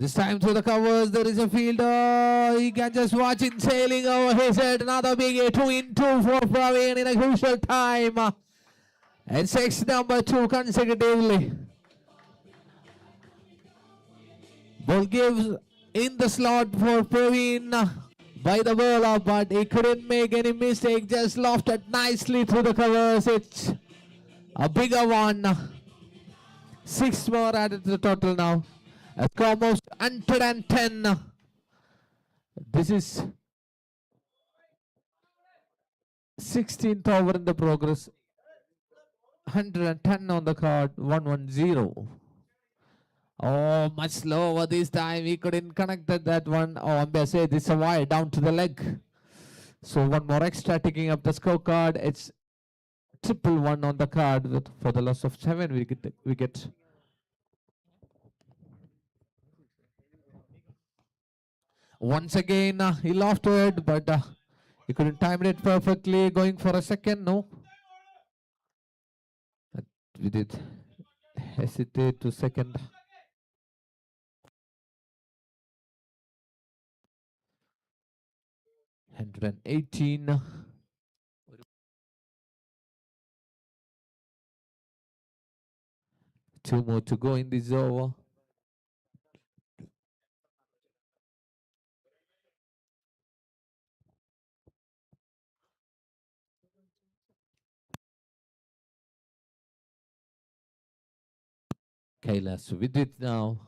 This time to the covers, there is a fielder. He can just watch it sailing over his head. Another big 2 in 2 for Praveen in a crucial time. And six number 2 consecutively. Ball gives in the slot for Praveen by the bowler, but he couldn't make any mistake. Just lofted nicely through the covers. It's a bigger one. 6 more added to the total now. It's almost 110. This is 16th over in the progress. 110 on the card. 110. Oh, much slower this time. He couldn't connect that one. Oh, I'm going to say this is a wide down to the leg. So one more extra ticking up the scorecard. It's 111 on the card for the loss of 7 wicket. Once again, he lofted, but he couldn't time it perfectly. Going for a second, no. We did hesitate to second. $118. Two more to go in this over. Kailas with it now.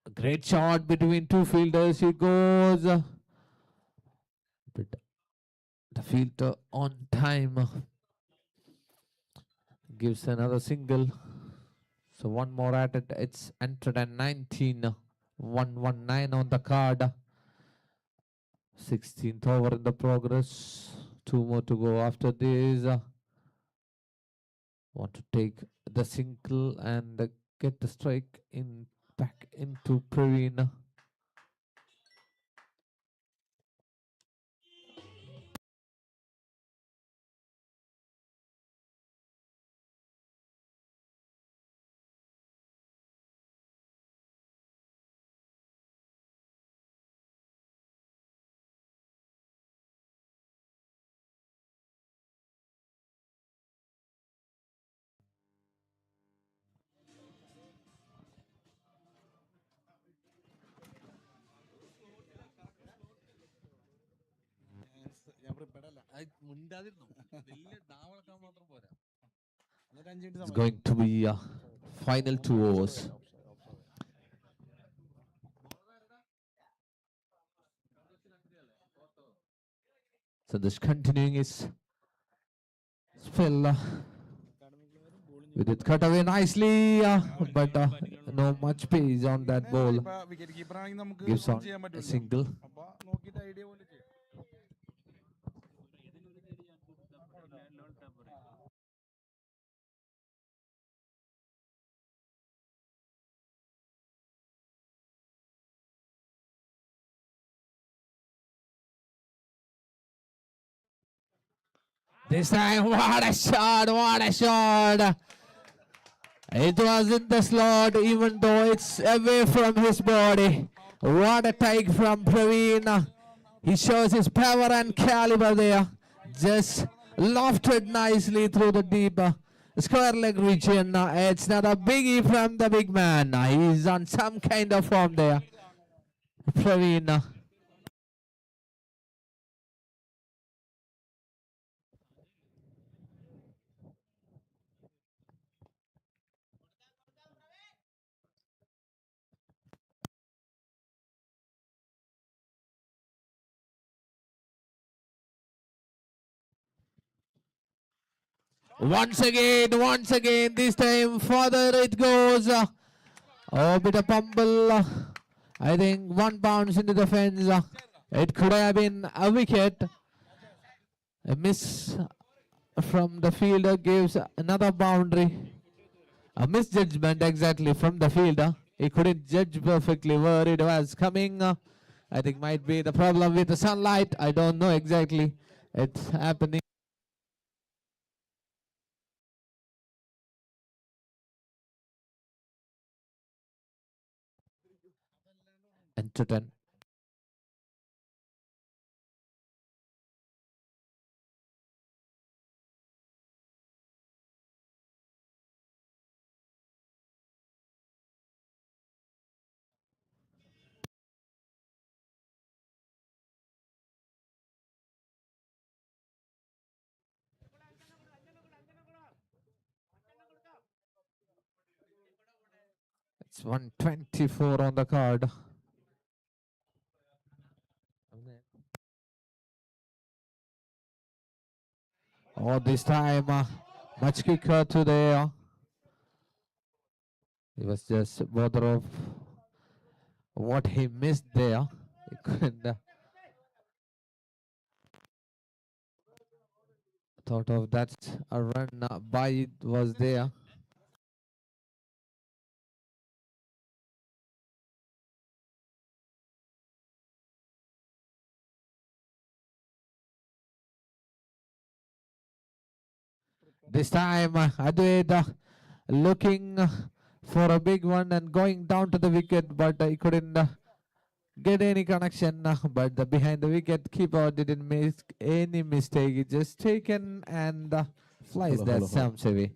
A great shot between two fielders. He goes. But the fielder on time gives another single. So one more at it. It's 119. 119 on the card. 16th over in the progress. 2 more to go after this. Want to take the single and get the strike in back into Praveen. It's going to be final 2 overs. So this continuing is spell with it cut away nicely, but no much pace on that ball. Gives on a single. This time, what a shot! What a shot! It was in the slot, even though it's away from his body. What a take from Praveen. He shows his power and caliber there. Just lofted nicely through the deep square leg region. It's not a biggie from the big man. He's on some kind of form there. Praveen. Once again, this time further it goes. Oh, bit of pumble. I think one bounce into the fence. It could have been a wicket. A miss from the fielder gives another boundary. A misjudgment exactly from the fielder. He couldn't judge perfectly where it was coming. I think might be the problem with the sunlight. I don't know exactly. It's happening. And to 10. It's 124 on the card. Oh, this time much quicker to there. He was just bother of what he missed there. He couldn't thought of that a run by was there. This time Adwait looking for a big one and going down to the wicket, but he couldn't get any connection. But the behind the wicket keeper didn't make any mistake. He just taken and flies that stumps away.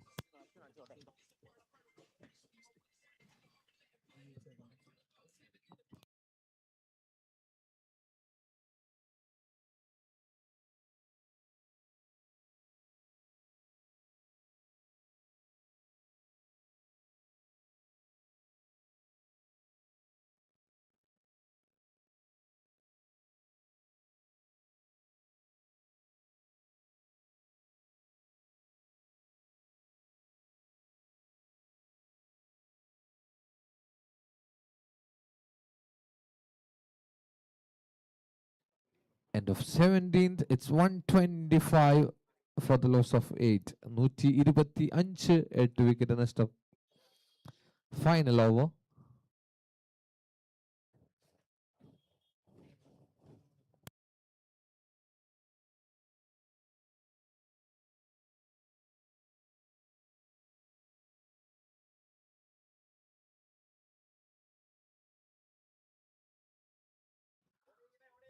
End of 17th, it's 125 for the loss of 8. 125 8 wicket nashtam. Final over.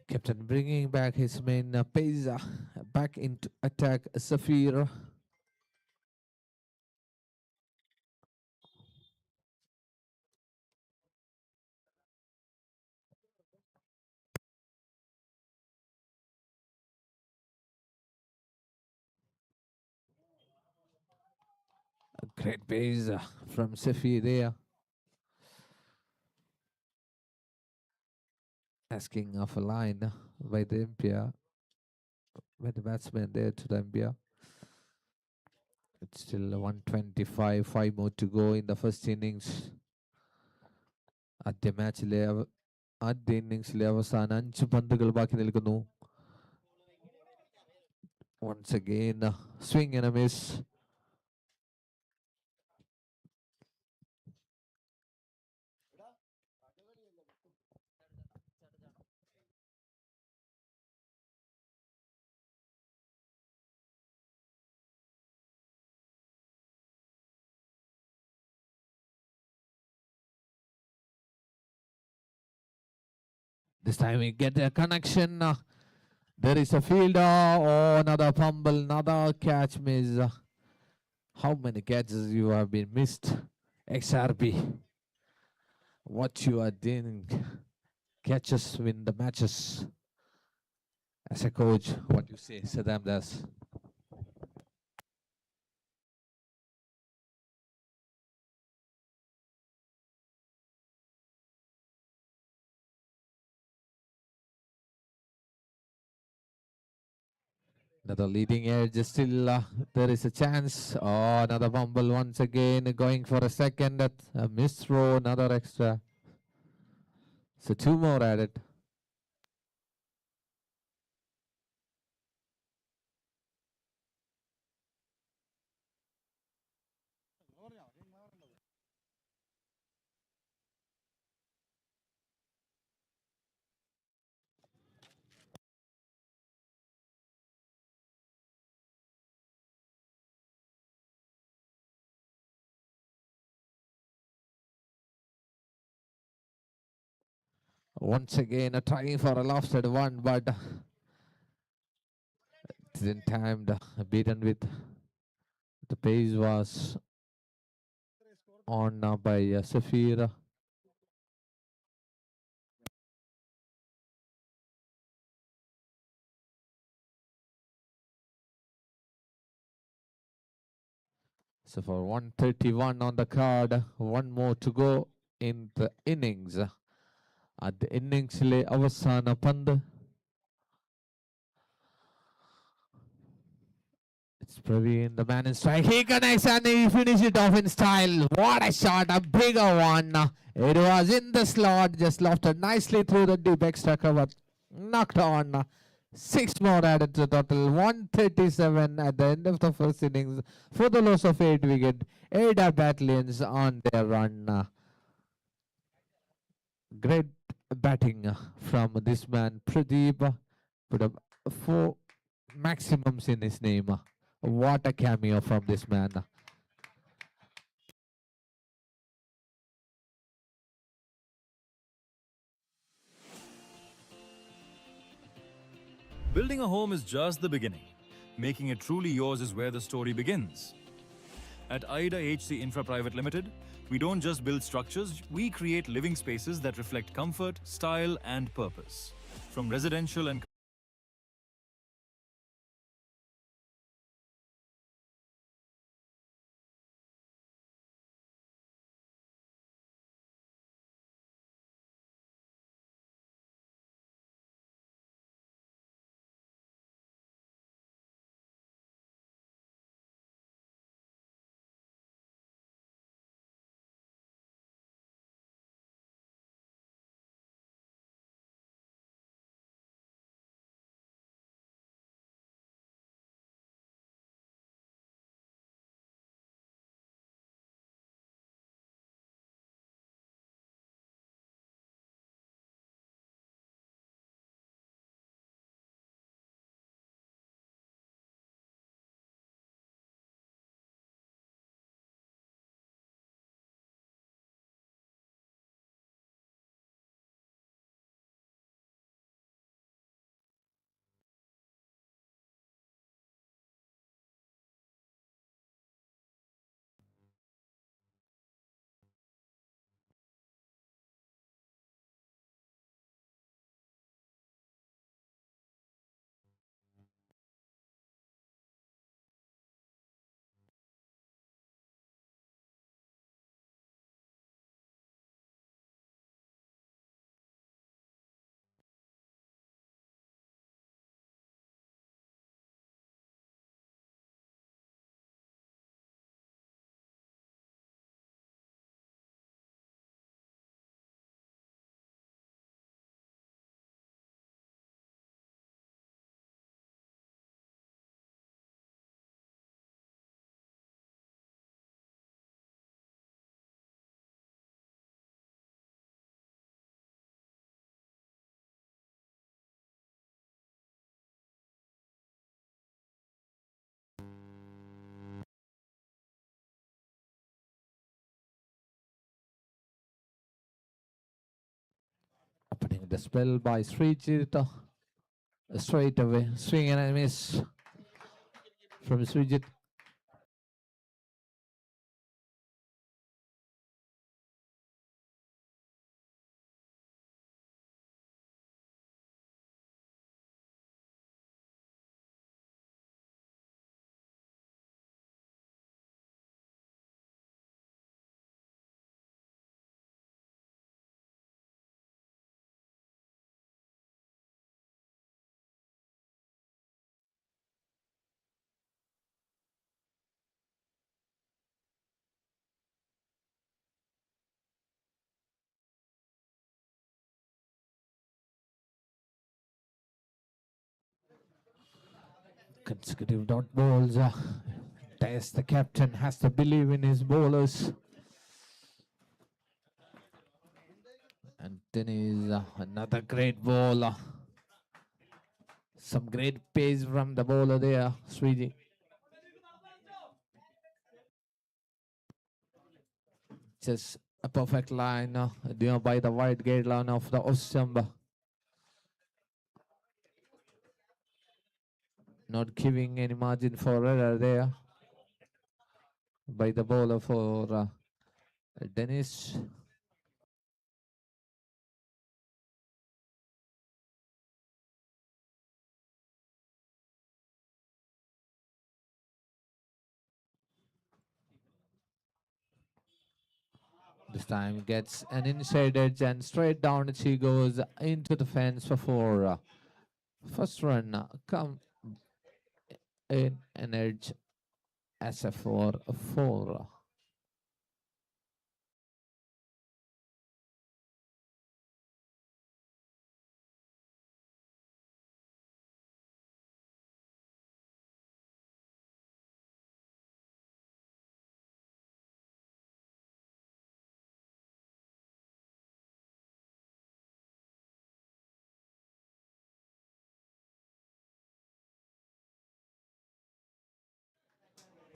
Captain bringing back his main pace back into attack. Safir. A great pace from Safir there. Asking of a line by the umpire, by the batsman there to the umpire. It's still 125, 5 more to go in the first innings. ആദ്യ മാച്ചിലെ ആദ്യ ഇന്നിംഗ്സിലെ അവസാന 5 പന്തുകൾ ബാക്കി നിൽക്കുന്നു. Once again, swing and a miss. This time we get a connection. There is a fielder. Oh, another fumble, another catch miss. How many catches you have been missed? XRB. What you are doing? Catches win the matches. As a coach, what you say, Saddam Das? Another leading edge, still there is a chance. Oh, another fumble once again, going for a second. A missed throw, another extra. So 2 more added. Once again, trying for a lofted one, but didn't timed, beaten with the pace was on by Safir. So for 131 on the card, 1 more to go in the innings. At the innings le avasana pand. It's Praveen, the man in strike. He connects and he finishes it off in style. What a shot, a bigger one. It was in the slot, just lofted nicely through the deep extra cover. Knocked on. 6 more added to the total. 137 at the end of the first innings for the loss of 8 wicket. Aida Batlions on their run. Great batting from this man, Pradeep. Put up 4 maximums in his name. What a cameo from this man. Building a home is just the beginning. Making it truly yours is where the story begins. At Aida HC Infra Private Limited, we don't just build structures, we create living spaces that reflect comfort, style, and purpose. From residential and And the spell by Srijit straight away. Swing and a miss from Srijit. Consecutive dot balls. There's the captain has to believe in his bowlers. And then is another great ball. Some great pace from the bowler there, Sriji. Just a perfect line by the wide gate line of the Osamba. Not giving any margin for error there by the bowler for Dennis. This time gets an inside edge and straight down she goes into the fence for four. First run come in an edge as a 4-4.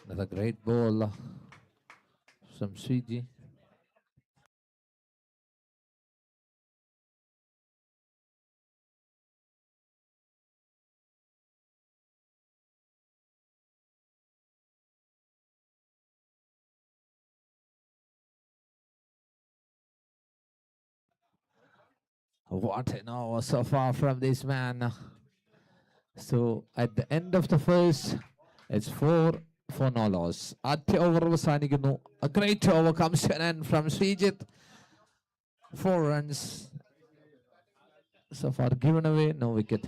Another great ball from Swiji. What an hour so far from this man. So at the end of the first, it's 4 for no loss. ആദ്യ over അവസാനിക്കുന്നു. A great over comes to an end from Srijit. 4 runs so far given away, no wicket.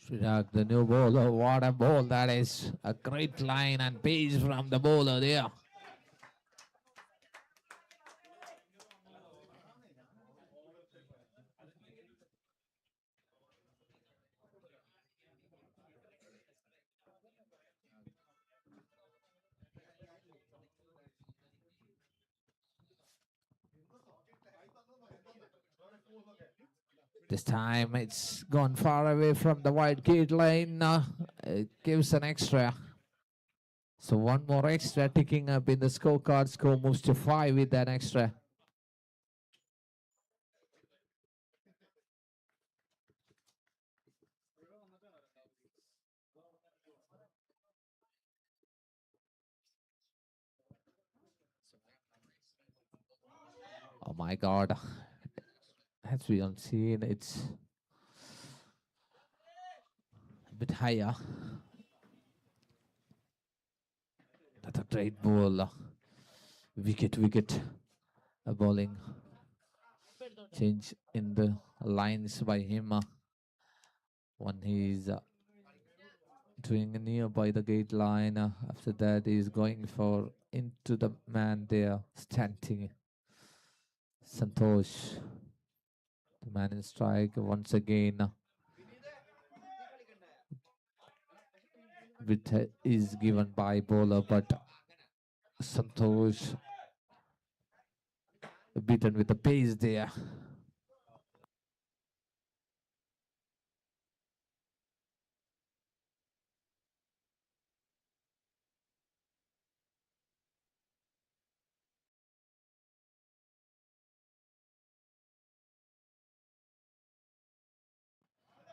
Srirag, the new bowler, what a ball that is. A great line and pace from the bowler there. This time it's gone far away from the wide gate line. It gives an extra. So one more extra ticking up in the scorecard. Score moves to 5 with that extra. Oh my God. As we have seen, it's a bit higher. That's a great ball. Wicket. A bowling change in the lines by him when he's doing nearby the gate line. After that, he's going for into the man there standing. Santosh, the man in strike once again. With is given by bowler, but Santosh beaten with the pace there.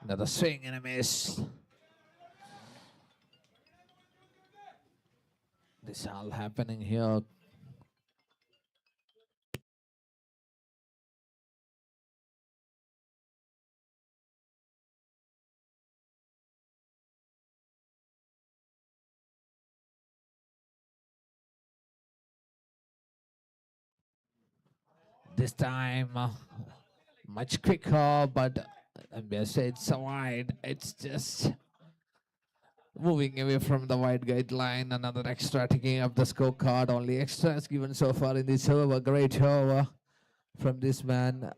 Another swing and a miss. This is all happening here. This time, much quicker, but Ambia it's wide. It's just moving away from the wide guideline. Another extra taking up the scorecard. Only extras given so far in this over. Great over from this man.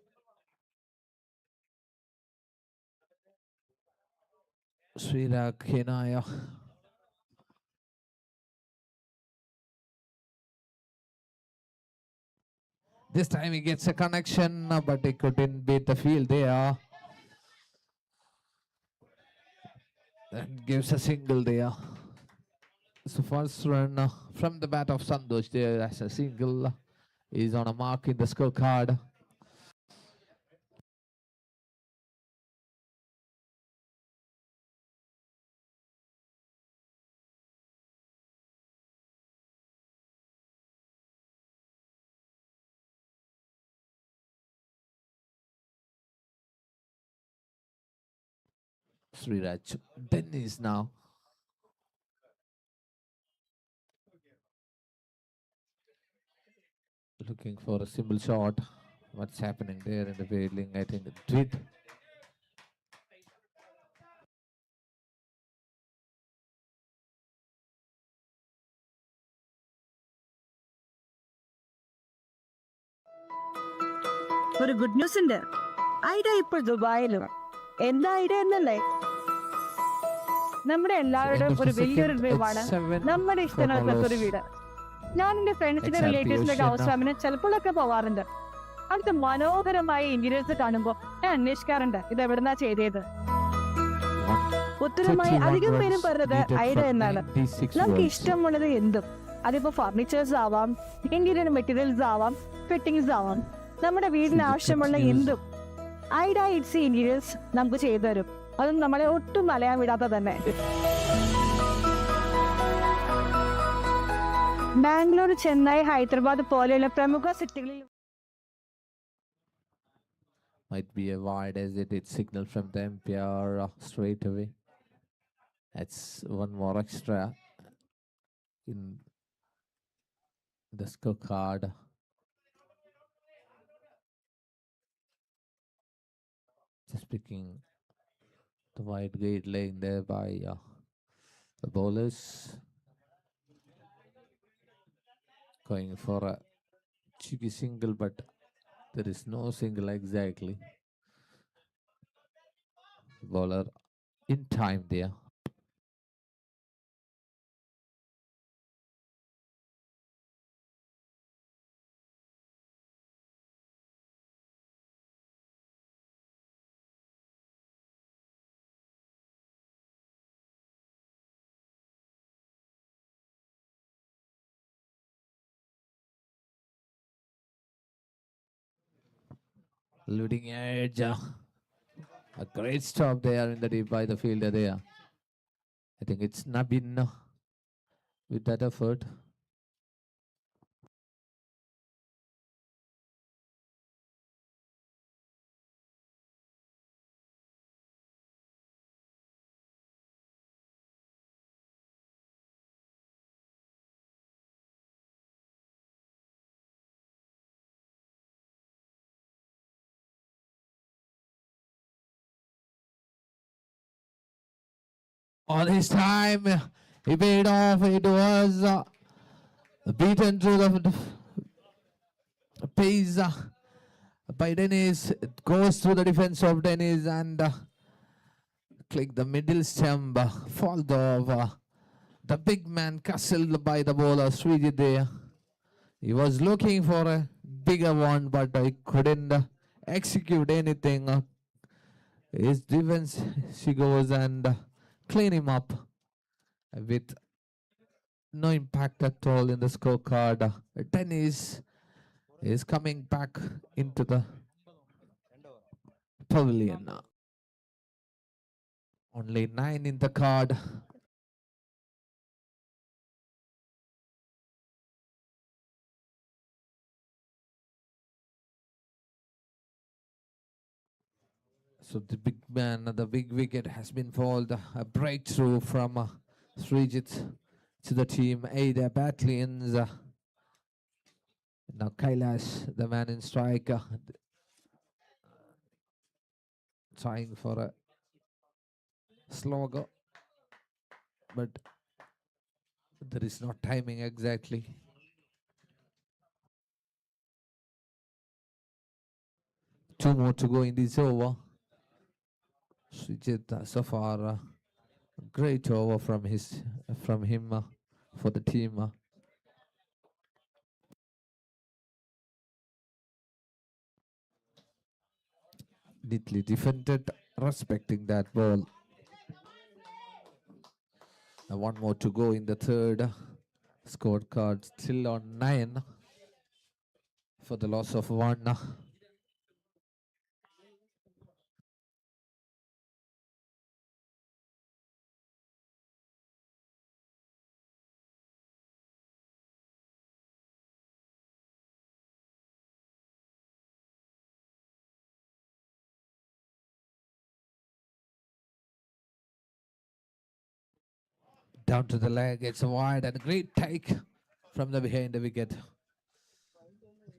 Srirak Hinaya. This time he gets a connection, but he couldn't beat the field there. And gives a single there. So first run from the bat of Santosh there as a single is on a mark in the scorecard. Sriraj Dennis now. Looking for a simple shot. What's happening there in the fielding? I think Dwit. ഒരു good news ഉണ്ട്. Ida ഇപ്പോൾ ദുബായിലും. എന്താ Ida എന്നല്ലേ? നമ്മുടെ എല്ലാവരുടെയും ഒരു വലിയൊരു ഡ്രീമാണ് നമ്മുടെ ഇഷ്ടങ്ങൾക്ക് ഒരു വീട്. ഞാൻ എന്റെ ഫ്രണ്ട്സിന്റെ റിലേറ്റീവ്സിന്റെ ഹൗസ് വാമിന് ചിലപ്പോഴൊക്കെ പോവാറുണ്ട്. അവിടുത്തെ മനോഹരമായ ഇന്റീരിയേഴ്സ് കാണുമ്പോൾ ഞാൻ അന്വേഷിക്കാറുണ്ട് ഇത് എവിടുന്നാ ചെയ്തത്. ഉത്തരമായി അധികം പേരും പറഞ്ഞത് ഐഡ എന്നാണ്. നമുക്ക് ഇഷ്ടമുള്ളത് എന്തും, അതിപ്പോ ഫർണിച്ചേഴ്സ് ആവാം, ഇന്റീരിയർ മെറ്റീരിയൽസ് ആവാം, ഫിറ്റിംഗ്സ് ആവാം, നമ്മുടെ വീടിന് ആവശ്യമുള്ള എന്തും ഐഡ ഇറ്റ്സ് ഇന്റീരിയേഴ്സ് നമുക്ക് ചെയ്തു തരും. അതും നമ്മളെ ഒട്ടും മലയാൻ വിടാത്ത തന്നെ. ബാംഗ്ലൂർ, ചെന്നൈ, ഹൈദരാബാദ് പോലെയുള്ള പ്രമുഖ സിറ്റികളിൽ Might be a wide as it did signal from the umpire straight away. That's one more extra in the scorecard. Just picking the wide gate laying there by the bowlers. Going for a cheeky single, but there is no single exactly. Bowler in time there. Leading edge. A great stop there in the deep by the fielder there. I think it's Nabin with that effort. On his time, he paid off. It was beaten through the pace by Dennis. It goes through the defense of Dennis and click the middle stump. Fouled off. The big man castled by the bowler Srijit there. He was looking for a bigger one, but he couldn't execute anything. His defense, she goes and clean him up with no impact at all in the scorecard. Dennis is coming back into the pavilion. Only 9 in the card. So the big man, the big wicket has been fouled. A breakthrough from Srijit to the team. Aida Batlions. Now Kailash, the man in strike, trying for a slogger, but there is no timing exactly. Two more to go in this over. Srijit so far great over from him for the team. Neatly defended, respecting that ball. And one more to go in the third. Scorecard still on 9 for the loss of 1. Down to the leg, it's wide and a great take from the behind the wicket.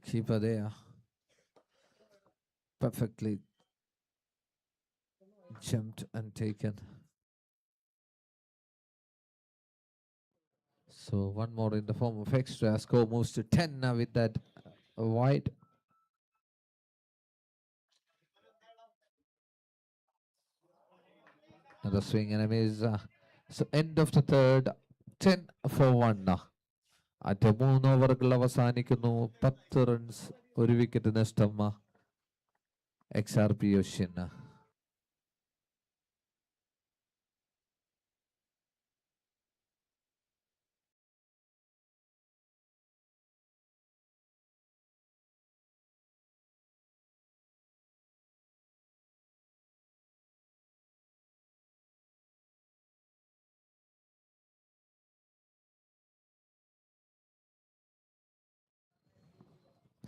Keeper there. Perfectly jumped and taken. So one more in the form of extra. Score moves to 10 now with that wide. Another swing and a miss. So end of the third, 10 for 1. At 3 ഓവറുകൾ അവസാനിക്കുന്നു 10 runs 1 wicket നഷ്ടം Xrpocean.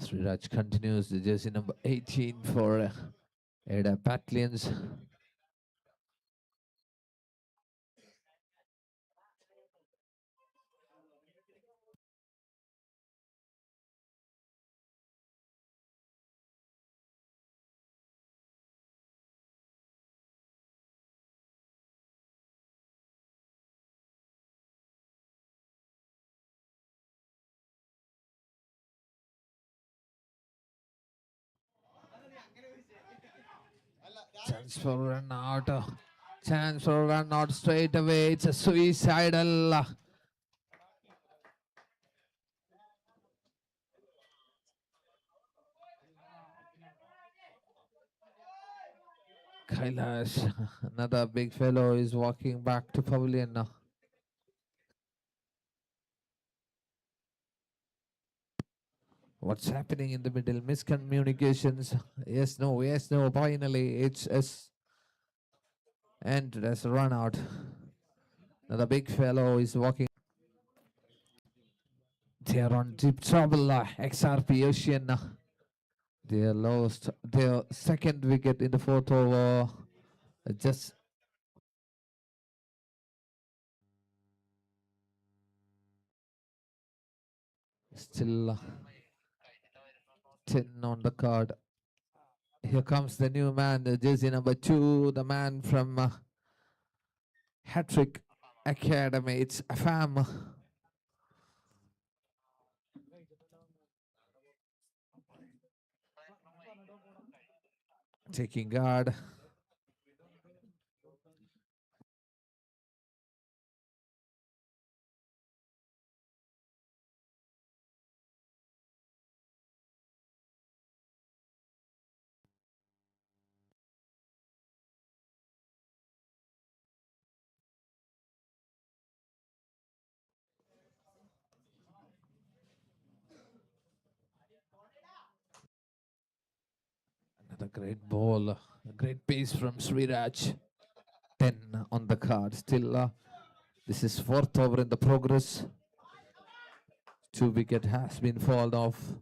Sriraj continues the jersey number 18 for Aida Batlions. Chance for run out. Chance for run out straight away. It's a suicidal. Kailash, another big fellow, is walking back to pavilion now. What's happening in the middle? Miscommunications. Yes, no, yes, no. Finally, it's and there's a run out. Another big fellow is walking. They are on deep trouble. Xrpocean. They lost their second wicket in the 4th over. Just still 10 on the card. Here comes the new man, the jersey number 2, the man from Hat-trick Academy. It's a fam. Taking guard. Another great ball. A great pace from Sriraj. 10 on the card. Still, this is fourth over in the progress. 2 wicket has been fallen off.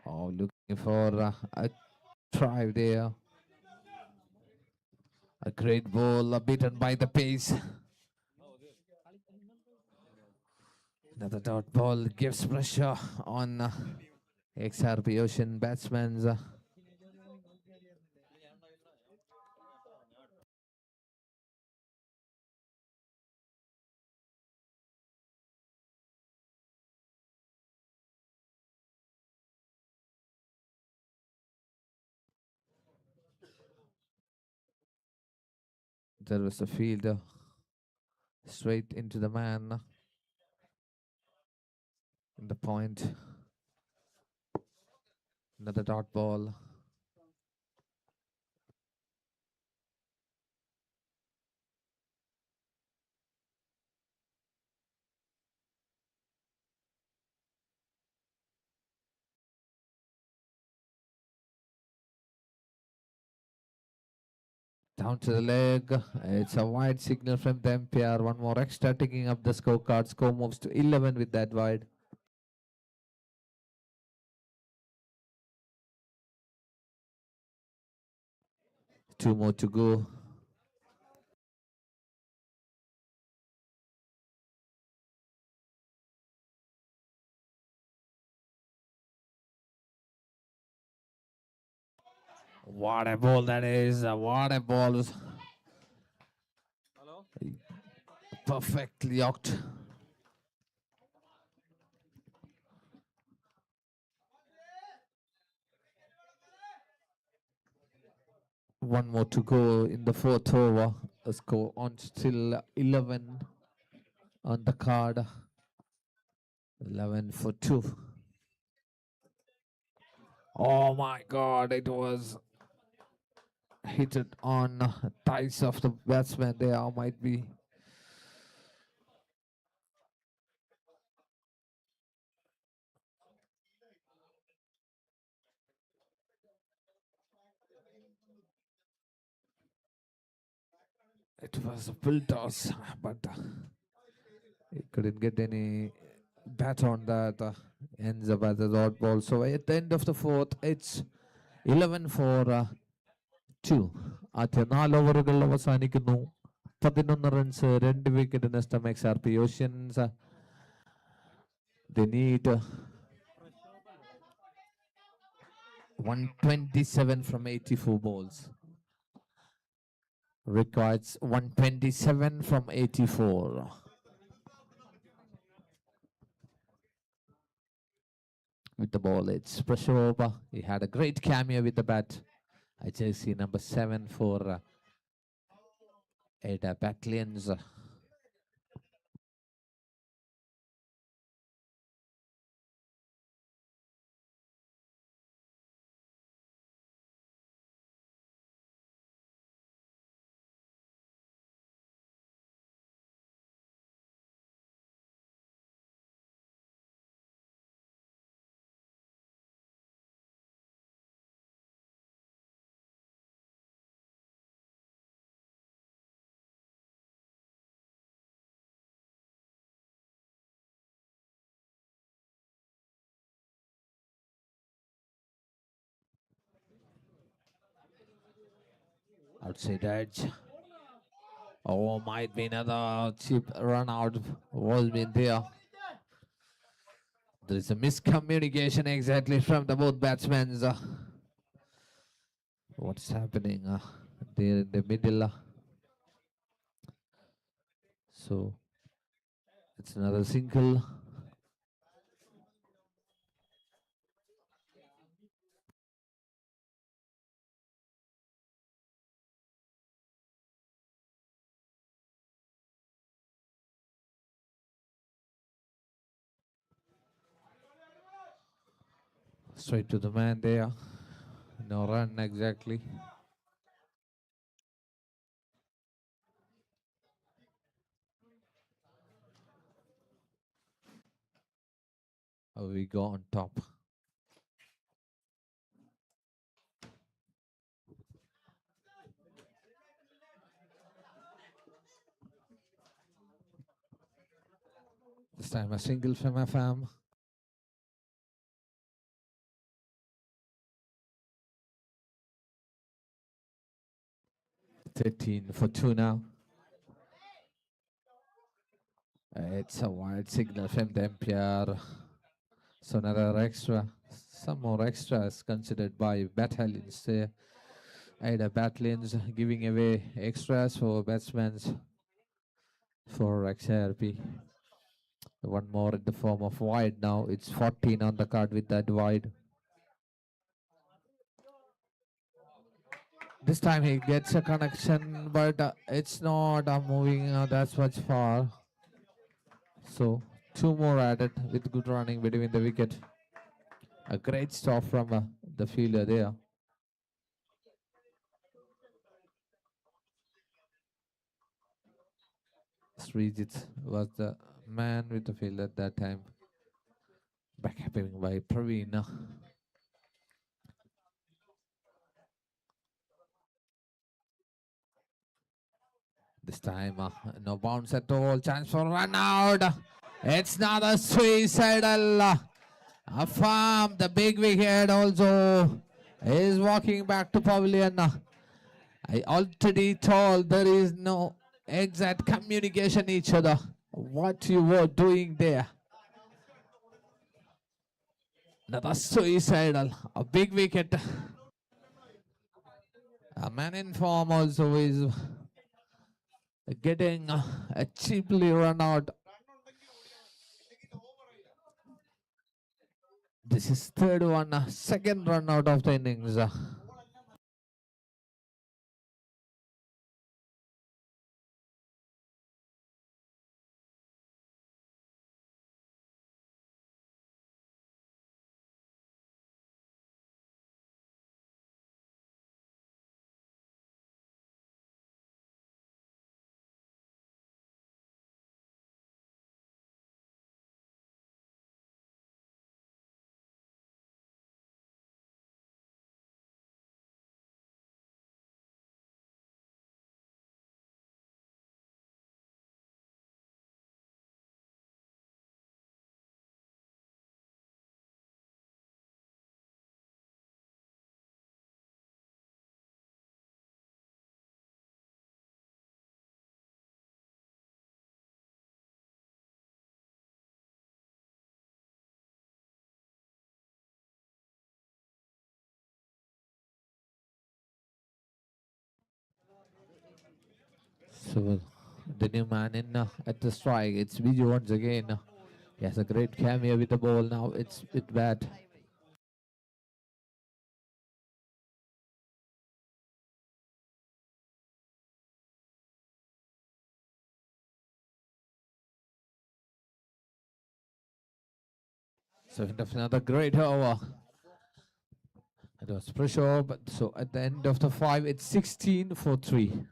Oh, looking for a try there. A great ball, beaten by the pace. Another dot ball gives pressure on Xrpocean batsmen. There was a fielder straight into the man in the point. Another dot ball. Down to the leg. It's a wide signal from the umpire. One more extra taking up the scorecard. Score moves to 11 with that wide. Two more to go. What a ball that is. What a ball. Perfectly hooked. One more to go in the fourth over. A score on still 11 on the card. 11 for 2. Oh my god, it was hit it on thighs of the batsman there. Might be. It was a full toss, but he couldn't get any bat on that. Ends up as a dot ball. So at the end of the fourth, it's 11 for 2. ആദ്യ 4 ഓവറുകൾ അവസാനിക്കുന്നു. 11 runs, 2 wicket നഷ്ടം Xrpoceans. They need 127 from 84 balls. Requires 127 from 84. With the ball, it's pressure over. He had a great cameo with the bat. I just see number 7 for Aida Batlions. Outside edge. Oh, might be another cheap run out was been there. There is a miscommunication exactly from the both batsmen. What's happening there in the middle? So it's another single. Straight to the man there. No run exactly. We go on top. This time a single from FM. 13 for 2 now. It's a wide signal from the umpire. So another extra. Some more extras considered by Batlions there. Aida Batlions giving away extras for batsmen for XRP. One more in the form of wide now. It's 14 on the card with that wide. This time he gets a connection, but it's not moving that much far. So 2 more added with good running between the wicket. A great stop from the fielder there. Srijit was the man with the field at that time. Backupping by Praveen. This time, no bounce at all. Chance for run out. It's not a suicidal. Farm, the big wicket also is walking back to pavilion. I already told there is no exact communication each other. What you were doing there. Another suicidal. A big wicket. A man in form also is getting a cheaply run out. This is third one, second run out of the innings. So the new man in at the strike. It's Vijay once again. He has a great cameo with the ball now. It's bit bad. So another great over. It was pressure, but so at the end of the 5, it's 16 for 3.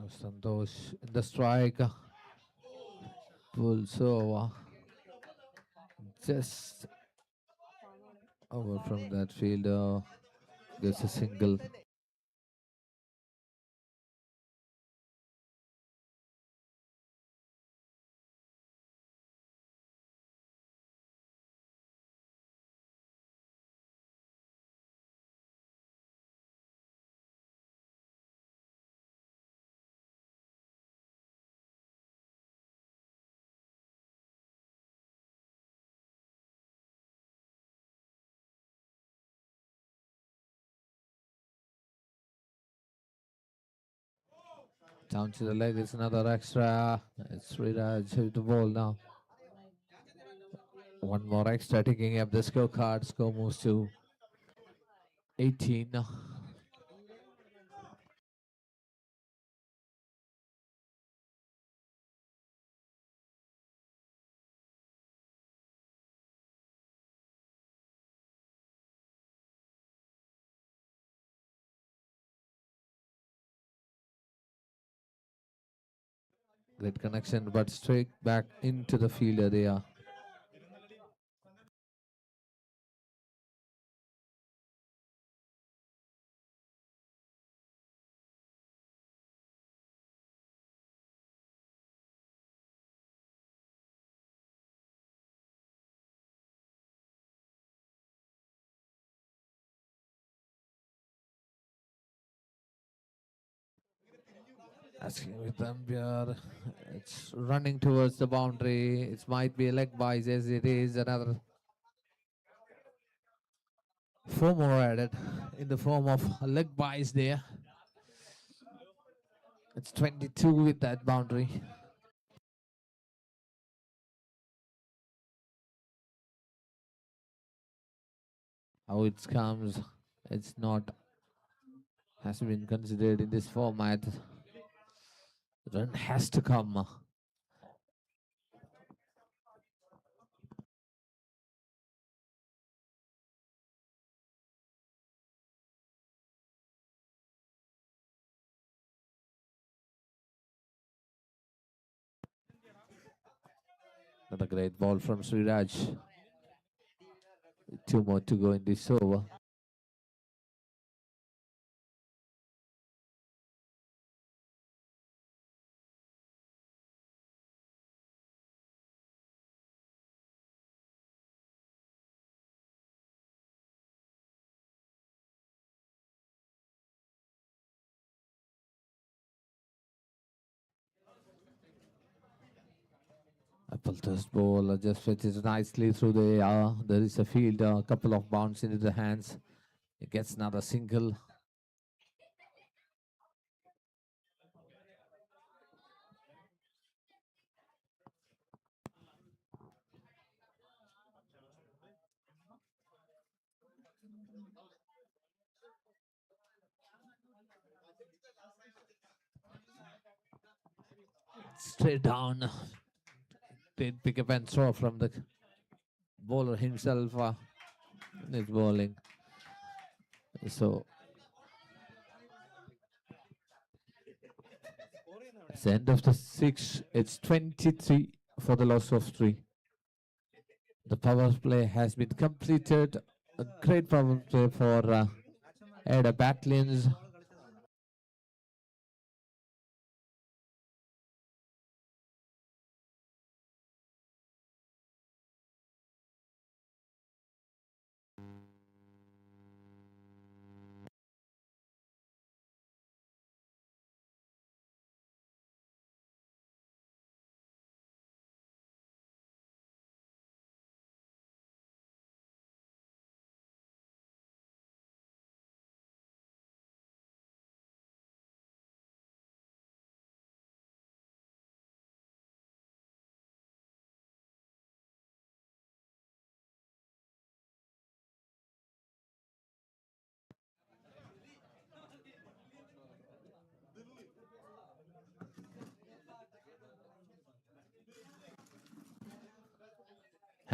Santosh in the strike. Pulls over. Just over from that fielder. Gets a single. Down to the leg, it's another extra. It's Sriraj with the ball now. One more extra taking up the scorecard. Score moves to 18. Great connection, but straight back into the fielder there. Asking with umpire, it's running towards the boundary. It might be a leg byes as it is. Another 4 more added in the form of leg byes there. It's 22 with that boundary. How it comes, it's not has been considered in this format. Run has to come. Another great ball from Sriraj. 2 more to go in this over. Apple toast ball just fetches nicely through the air. There is a field, a couple of bounce into the hands. It gets another single. Straight down. Great pick up and throw from the bowler himself. Is bowling. So it's the end of the 6. It's 23 for the loss of 3. The power play has been completed. A great power play for Aida Batlions.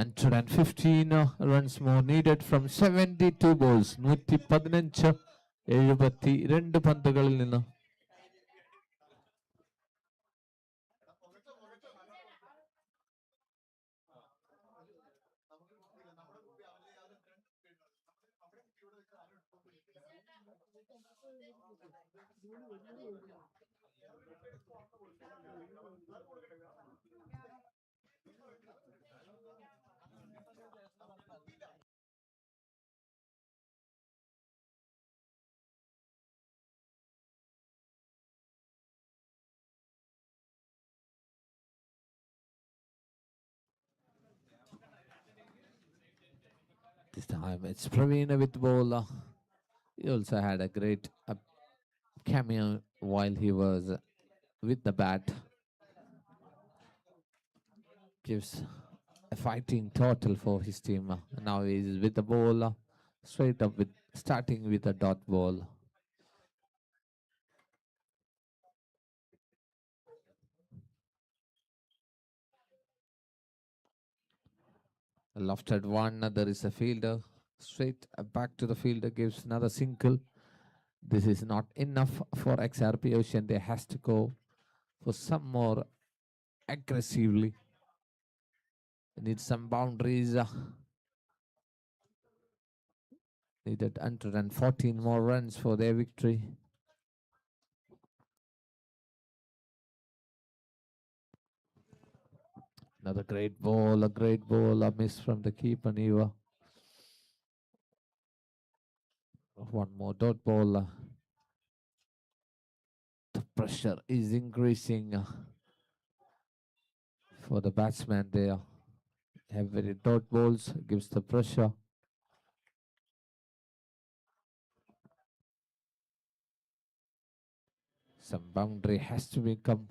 And 115 runs more needed from 72 balls. 115 72 പന്തുകളിൽ നിന്ന് This time it's Praveen with the ball. He also had a great cameo while he was with the bat. Gives a fighting total for his team. Now he's with the ball, straight up with starting with a dot ball. A lofted one, there is a fielder. Straight back to the fielder, gives another single. This is not enough for Xrpocean. They has to go for some more aggressively. They need some boundaries. Needed 114 more runs for their victory. Another great ball, a miss from the keeper, Neva. One more dot ball. The pressure is increasing for the batsman there. Every dot balls gives the pressure. Some boundary has to be come.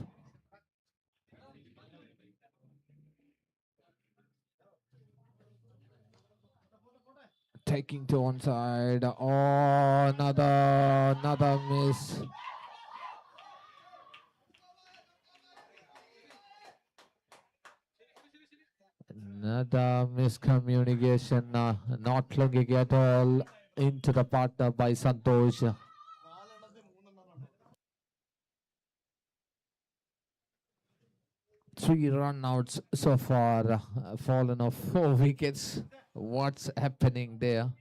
Taking to one side. Oh, another miss. Another miscommunication. Not looking at all into the partner by Santosh. 3 run outs so far. Fallen off 4 wickets. What's happening there?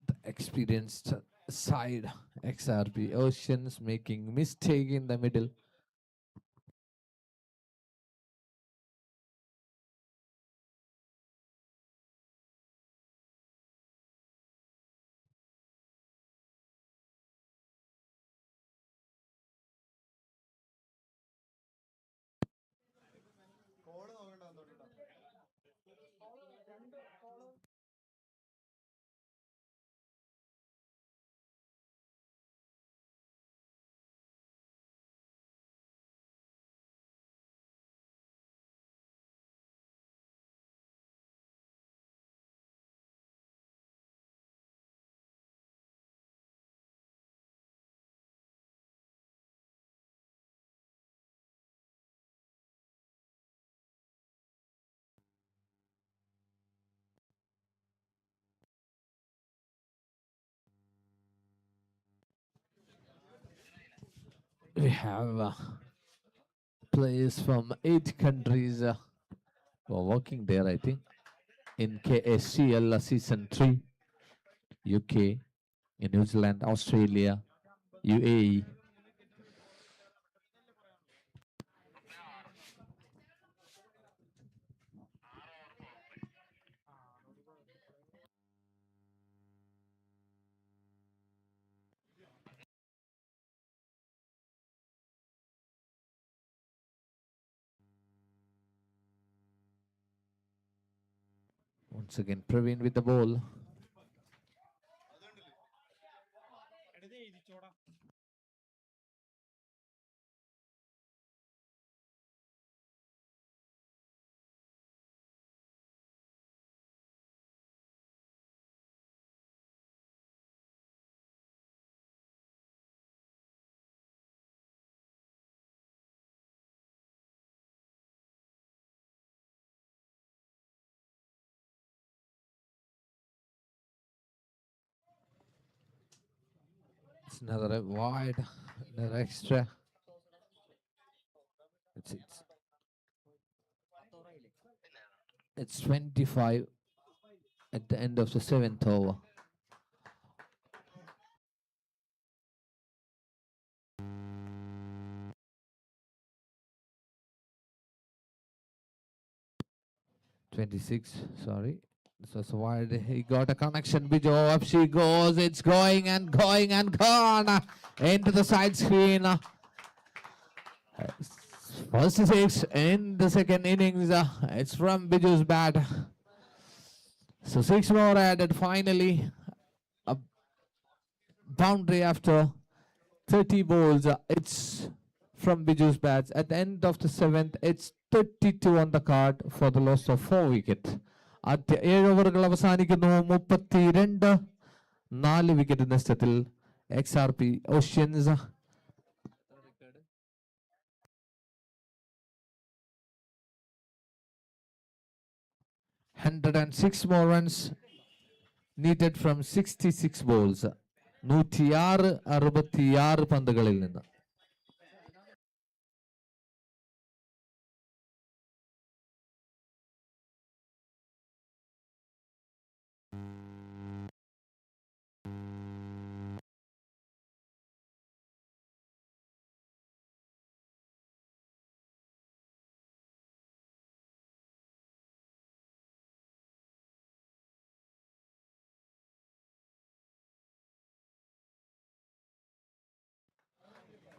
The experienced side, Xrpoceans, making mistake in the middle. We have players from 8 countries who are working there, I think, in KACL Season 3, UK, in New Zealand, Australia, UAE. Once again, Praveen with the ball. It's another wide, another extra. It's It's 25 at the end of the 7th over. Sorry. This was wide. He got a connection. Bijo, up she goes. It's going and going and gone into the side screen. First six in the second innings. It's from Biju's bat. So 6 more added finally. A boundary after 30 balls. It's from Biju's bats. At the end of the 7th, it's 32 on the card for the loss of 4 wickets. ആദ്യ 7 ഓവറുകൾ അവസാനിക്കുന്നു. 32 4 wicket നഷ്ടത്തിൽ XRP Oceans. 106 more runs needed from 66 balls. 166 പന്തുകളിൽ നിന്ന്.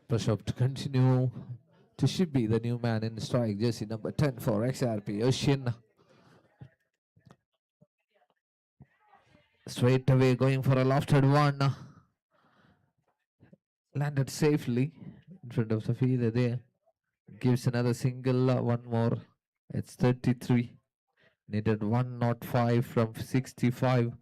Prashop to continue to should be the new man in strike, jersey number 10 for XRP Ocean. Straight away going for a lofted one. Landed safely in front of the fielder there. Gives another single, one more. It's 33. Needed 105 from 65.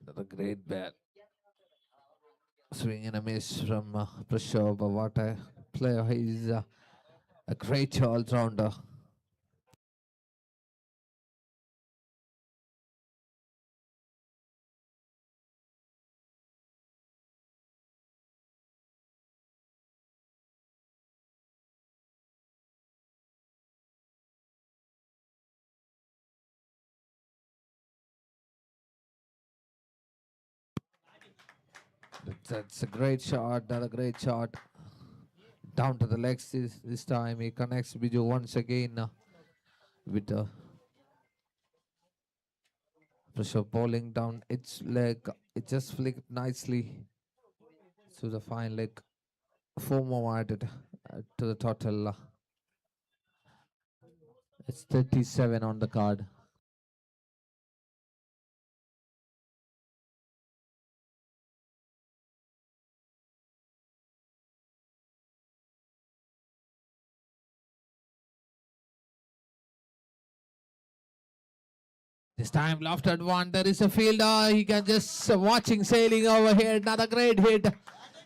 Another great bat. Swing and a miss from Prashop. What a player. He's a great all-rounder. That's a great shot. Another great shot. Down to the legs this time. He connects Biju once again with the pressure bowling down its leg. It just flicked nicely to the fine leg. 4 more added to the total. It's 37 on the card. This time lofted one. There is a fielder. He can just watching sailing over here. Another great hit.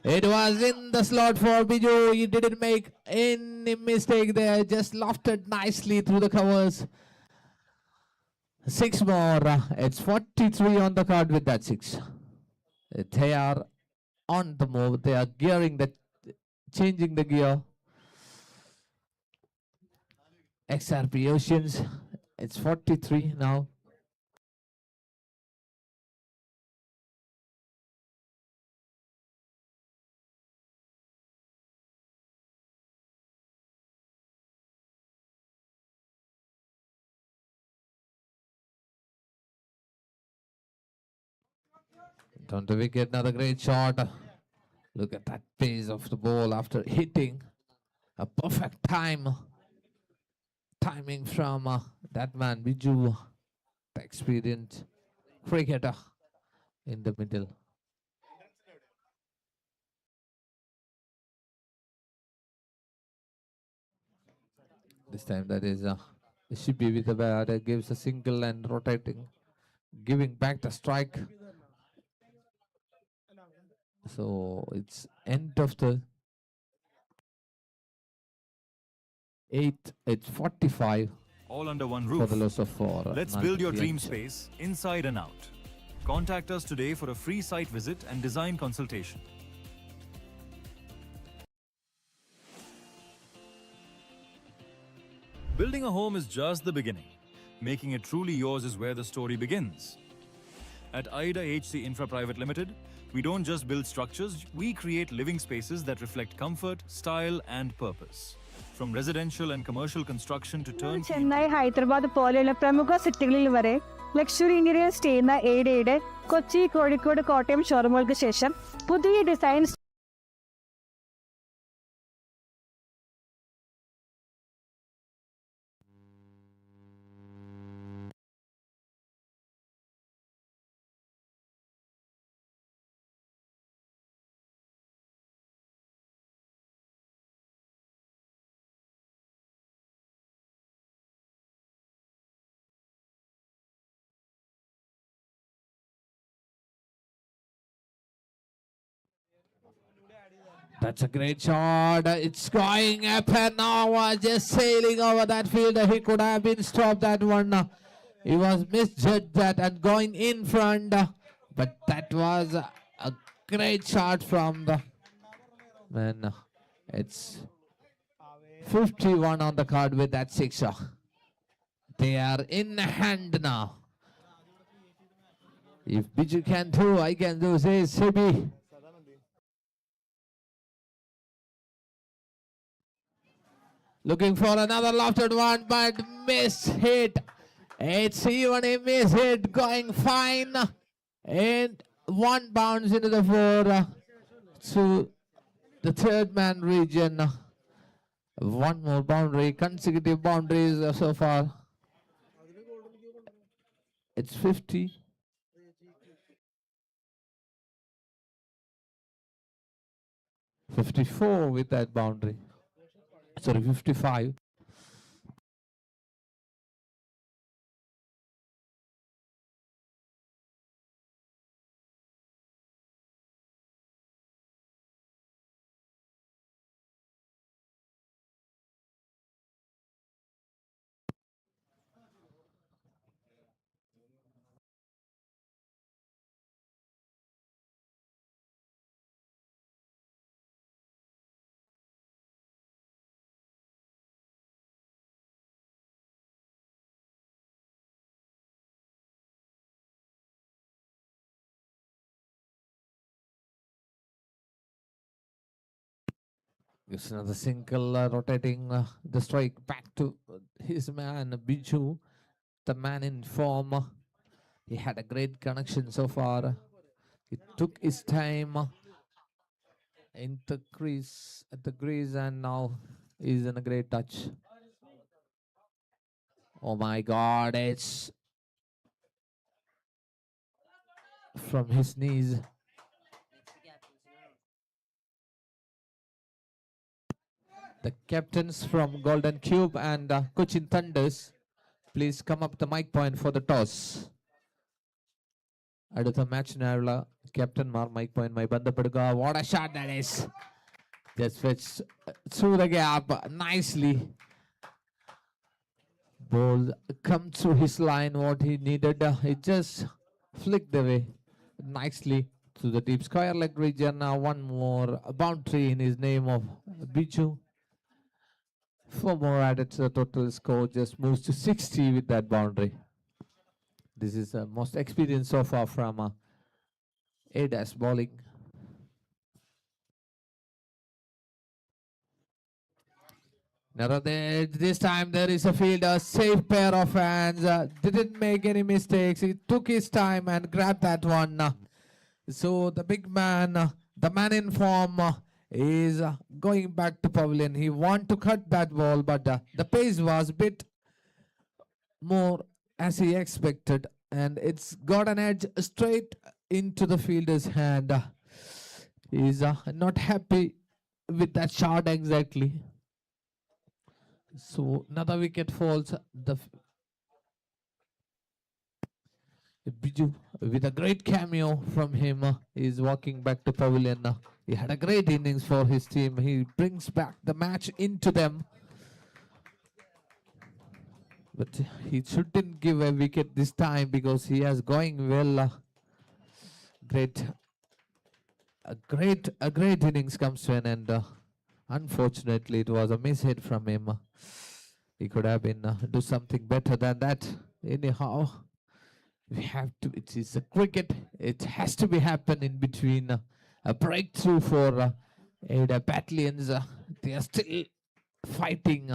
It was in the slot for Biju. He didn't make any mistake there. Just lofted nicely through the covers. 6 more. It's 43 on the card with that 6. They are on the move. They are gearing the, changing the gear. XRP Oceans. It's 43 now. Down the wicket, another great shot. Look at that pace of the ball after hitting. A perfect timing from that man, Biju, the experienced cricketer in the middle. This time that is Shibi with the bat, gives a single and rotating, giving back the strike. So it's end of the 8th. It's 45 All under one for the roof. loss of 4. Let's build your dream space inside and out. Contact us today for a free site visit and design consultation. Building a home is just the beginning. Making it truly yours is where the story begins. At Aida HC Infra Private Limited, we don't just build structures, we create living spaces that reflect comfort, style, and purpose. From residential and commercial construction to turnkey. Chennai Hyderabad പോലെയുള്ള പ്രമുഖ സിറ്റികളിൽ വരെ luxury interiors ചെയ്യുന്ന എയ്ഡയുടെ കൊച്ചി കോഴിക്കോട് കോട്ടയം ഷോറൂമുകൾക്ക് ശേഷം പുതിയ design That's a great shot. It's going up and now just sailing over that field. He could have been stopped that one. He was misjudged that and going in front. But that was a great shot from the man. It's 51 on the card with that sixer. They are in hand now. If Biju can do, I can do, says Sibi. Looking for another lofted one, but miss hit. It's even a miss hit, going fine. And one bounce into the four to the third man region. One more boundary, consecutive boundaries so far. It's 50. 54 with that boundary. Sorry, 55. It's another single rotating the strike back to his man Biju, the man in form. He had a great connection so far. He took his time in the crease at the crease and now he's in a great touch. Oh my God, it's from his knees. The captains from Golden Cube and Cochin Thunders, please come up the mic point for the toss. അടുത്ത മാച്ചിനായുള്ള ക്യാപ്റ്റന്മാർ mic പോയിന്റുമായി ബന്ധപ്പെടുക. What a shot that is. Just fetched through the gap nicely. Ball come through his line what he needed. He just flicked away nicely to the deep square leg region. Now one more boundary in his name of Biju. 4 more added to the total score, just moves to 60 with that boundary. This is the most experienced so far from Aida's bowling. This time there is a fielder, safe pair of hands, didn't make any mistakes. He took his time and grabbed that one. So the big man, the man in form, is going back to pavilion. He want to cut that ball, but the pace was a bit more as he expected, and it's got an edge straight into the fielder's hand. He's not happy with that shot exactly. So another wicket falls. With a great cameo from him, he's walking back to pavilion. He had a great innings for his team. He brings back the match into them. But he shouldn't give a wicket this time because he is going well. Great, a great innings comes to an end. Unfortunately, it was a mishit from him. He could have been do something better than that. Anyhow, we have to. It is a cricket. It has to be happen in between. A breakthrough for Aida Batlions. They are still fighting.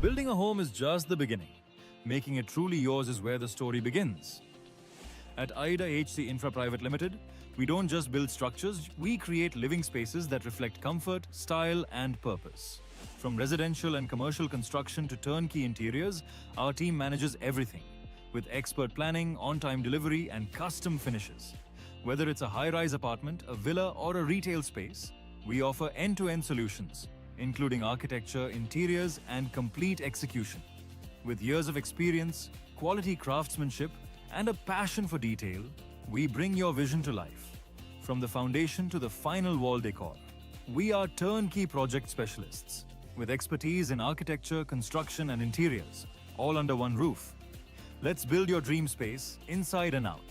Building a home is just the beginning. Making it truly yours is where the story begins. At Aida HC Infra Private Limited, we don't just build structures, we create living spaces that reflect comfort, style, and purpose. From residential and commercial construction to turnkey interiors, our team manages everything with expert planning, on-time delivery, and custom finishes. Whether it's a high-rise apartment, a villa, or a retail space, we offer end-to-end solutions, including architecture, interiors, and complete execution. With years of experience, quality craftsmanship, and a passion for detail, we bring your vision to life. From the foundation to the final wall decor, we are turnkey project specialists with expertise in architecture, construction, and interiors, all under one roof. Let's build your dream space inside and out.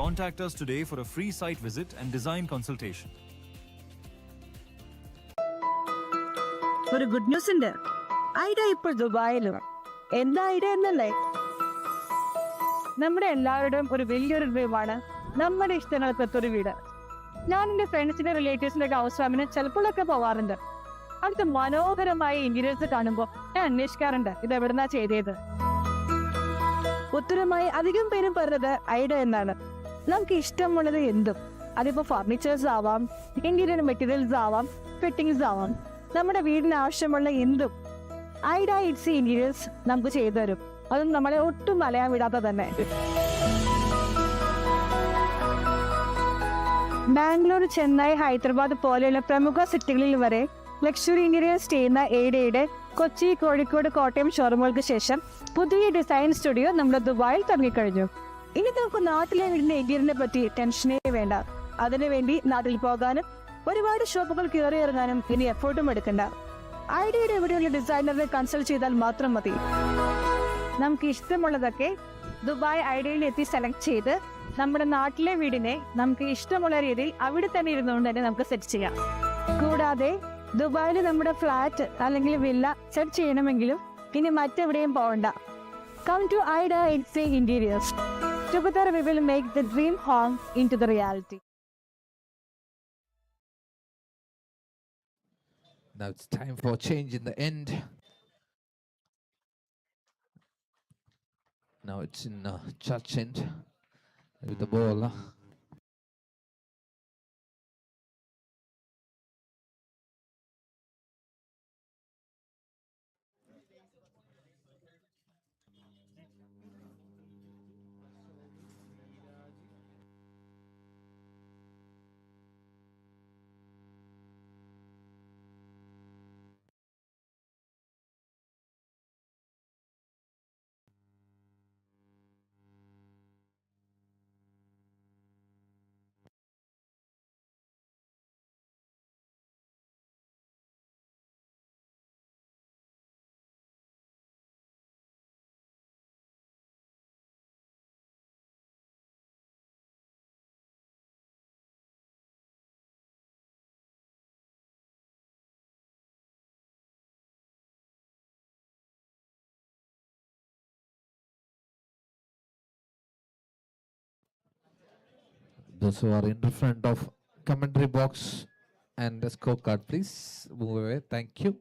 Contact us today for a free site visit and design consultation. ഒരു good news ഉണ്ട്. Ida ഇപ്പോൾ ദുബായിലും. എന്താ Ida എന്നല്ലേ? നമ്മുടെ എല്ലാവരുടെയും ഒരു വലിയൊരു ഡ്രീമാണ് നമ്മുടെ ഇഷ്ടങ്ങൾക്കൊത്തൊരു വീട്. ഞാൻ എൻ്റെ ഫ്രണ്ട്സിന്റെ റിലേറ്റീവ്സിന്റെ ഒക്കെ ഹൗസ് വാമിന് ചിലപ്പോഴൊക്കെ പോവാറുണ്ട്. അവിടുത്തെ മനോഹരമായ ഇന്റീരിയേഴ്സ് കാണുമ്പോൾ ഞാൻ അന്വേഷിക്കാറുണ്ട് ഇത് എവിടുന്നാ ചെയ്തത്. ഉത്തരമായി അധികം പേരും പറഞ്ഞത് ഐഡ എന്നാണ്. നമുക്ക് ഇഷ്ടമുള്ളത് എന്തും, അതിപ്പോ ഫർണിച്ചേഴ്സ് ആവാം, ഇന്റീരിയർ മെറ്റീരിയൽസ് ആവാം, ഫിറ്റിംഗ്സ് ആവാം, നമ്മുടെ വീടിന് ആവശ്യമുള്ള എന്തും ഐഡ ഇറ്റ്സ് ഇന്റീരിയേഴ്സ് നമുക്ക് ചെയ്തു തരും. അതും നമ്മളെ ഒട്ടും മലയാൻ വിടാത്ത തന്നെ. ബാംഗ്ലൂർ, ചെന്നൈ, ഹൈദരാബാദ് പോലെയുള്ള പ്രമുഖ സിറ്റികളിൽ വരെ ലക്ഷറി ഇന്റീരിയേഴ്സ് ചെയ്യുന്ന എയ്ഡയുടെ കൊച്ചി, കോഴിക്കോട്, കോട്ടയം ഷോറൂമുകൾക്ക് ശേഷം പുതിയ ഡിസൈൻ സ്റ്റുഡിയോ നമ്മുടെ ദുബായിൽ തുടങ്ങിക്കഴിഞ്ഞു. ഇനി നമുക്ക് നാട്ടിലെ വീടിന്റെ ഇന്റീരിയറിനെ പറ്റി ടെൻഷനേ വേണ്ട. അതിനുവേണ്ടി നാട്ടിൽ പോകാനും ഒരുപാട് ഷോപ്പുകൾ കയറി ഇറങ്ങാനും ഇനി എഫോർട്ടും എടുക്കണ്ട. ഐഡിയയുടെ ഇവിടെയുള്ള ഡിസൈനറെ കൺസൾട്ട് ചെയ്താൽ മാത്രം മതി. നമുക്ക് ഇഷ്ടമുള്ളതൊക്കെ ദുബായ് ഐഡിയയിൽ എത്തി സെലക്ട് ചെയ്ത് നമ്മുടെ നാട്ടിലെ വീടിനെ നമുക്ക് ഇഷ്ടമുള്ള രീതിയിൽ അവിടെ തന്നെ ഇരുന്നുകൊണ്ട് തന്നെ നമുക്ക് സെറ്റ് ചെയ്യാം. കൂടാതെ ദുബായിൽ നമ്മുടെ ഫ്ലാറ്റ് അല്ലെങ്കിൽ വില്ല സെറ്റ് ചെയ്യണമെങ്കിലും ഇനി മറ്റെവിടെയും പോകണ്ട. കം ടു ഐഡ HC Interiors. Together we will make the dream home into the reality. Now it's time for change in the end. Now it's in church end with the ball. Those who are in front of commentary box and the scorecard, please move away. Thank you.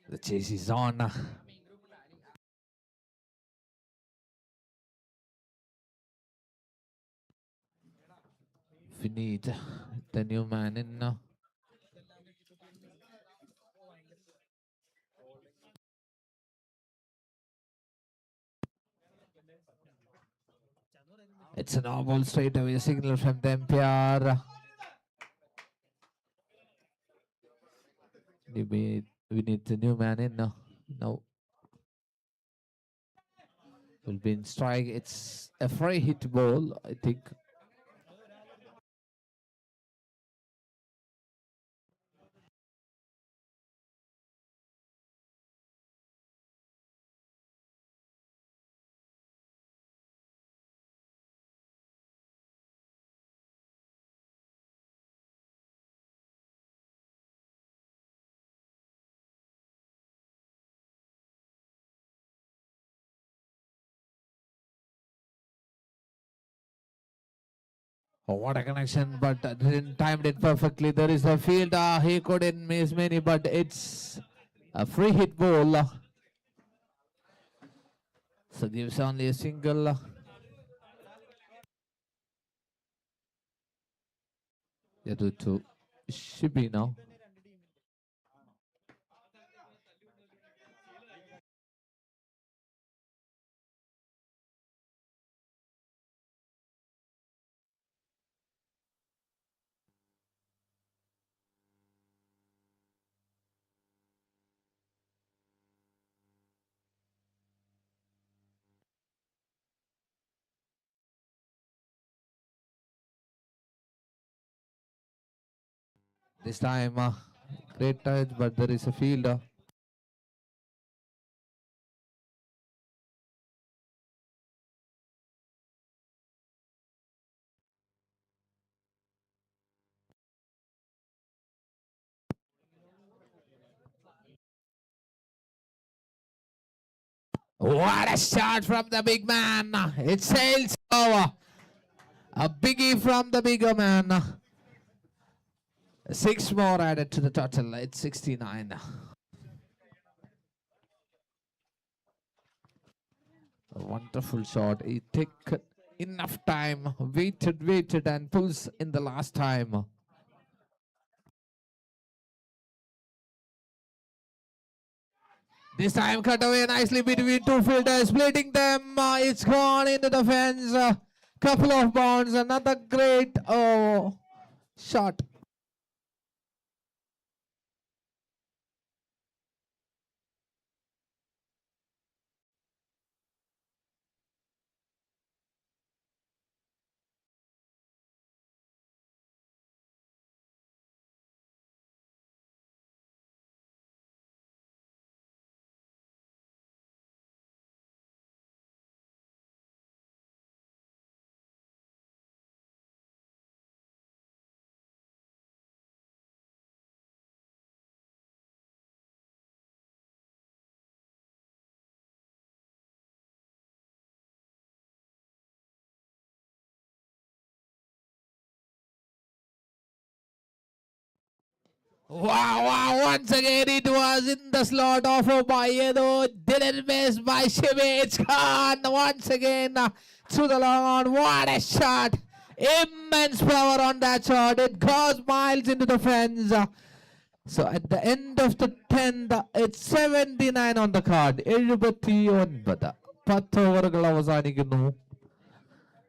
The chase is on. We need the new man in now. It's a no ball straight away signal from the umpire. We need the new man in now. No. Will be in strike. It's a free hit ball, I think. Oh, what a connection, but didn't timed it perfectly. There is a field. He couldn't miss many, but it's a free hit ball. So gives only a single. To Shibi now. This time, great touch, but there is a field. What a shot from the big man. It sails over. A biggie from the bigger man. 6 more added to the total. It's 69. A wonderful shot. He took enough time. Waited and pulls in the last time. This time cut away nicely between two fielders, splitting them. It's gone into the fence. Couple of bounds. Another great shot. Wow, once again it was in the slot offered by Aida. Didn't miss by Shibi. It's gone once again through the long on. What a shot. Immense power on that shot. It goes miles into the fence. So at the end of the 10th, it's 79 on the card. 79. 10 ഓവറുകൾ അവസാനിക്കുന്നു.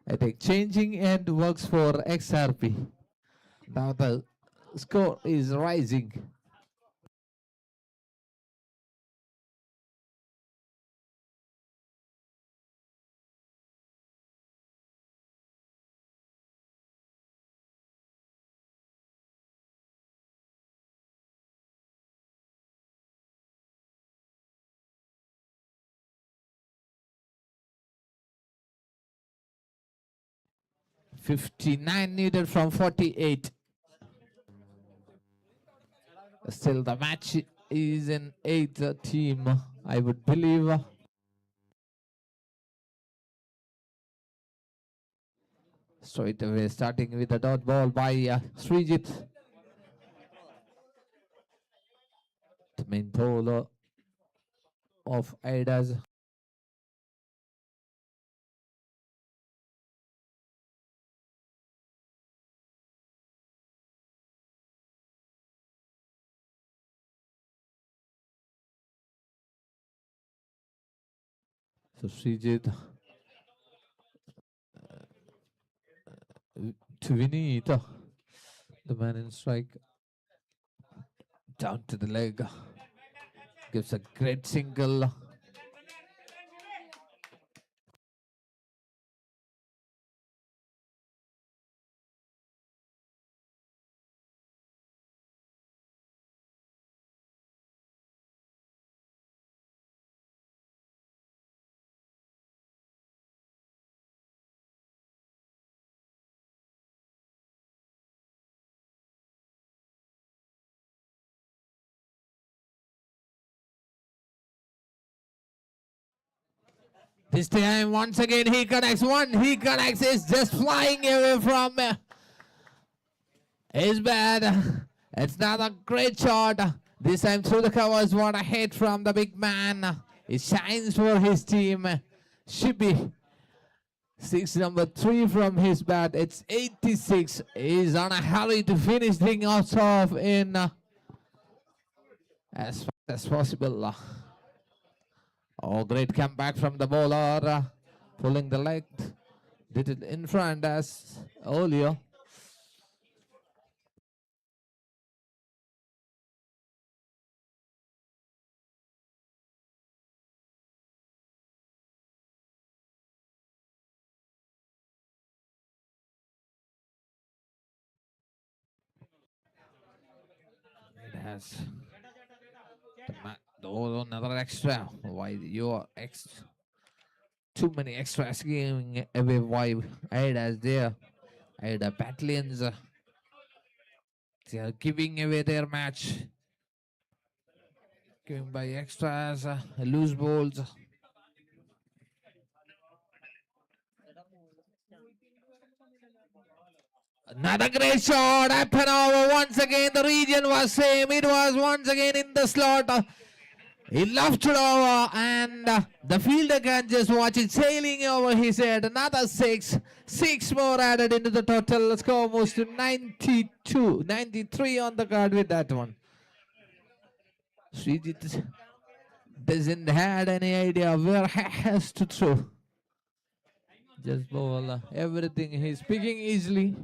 I think changing end works for XRP. Now the score is rising. $59 needed from 48. Still, the match is in 8th team, I would believe. Straight away, starting with a dot ball by Srijit. The main bowler of Aida's. So Srijit to Vinita, the man in strike, down to the leg, gives a great single. This time, once again, he connects one. He connects. It's just flying away from his bat. It's not a great shot. This time through the covers. What a hit from the big man. It shines for his team. Shibi. 6 number 3 from his bat. It's 86. He's on a hurry to finish things off in as fast as possible. Oh, great comeback from the bowler. Pulling the leg. Did it in front as earlier. It has. Oh, another extra. Why you're too many extras giving away? Why Aida's there? Aida Batlions. They are giving away their match. Giving by extras, loose balls. Another great shot. Up and over once again. The region was same. It was once again in the slot. He left it over, and the fielder can just watch it sailing over his head. Another 6. 6 more added into the total. Score moves to 92. 93 on the card with that one. Srijit doesn't have any idea where he has to throw. Just bowl everything. He's picking easily.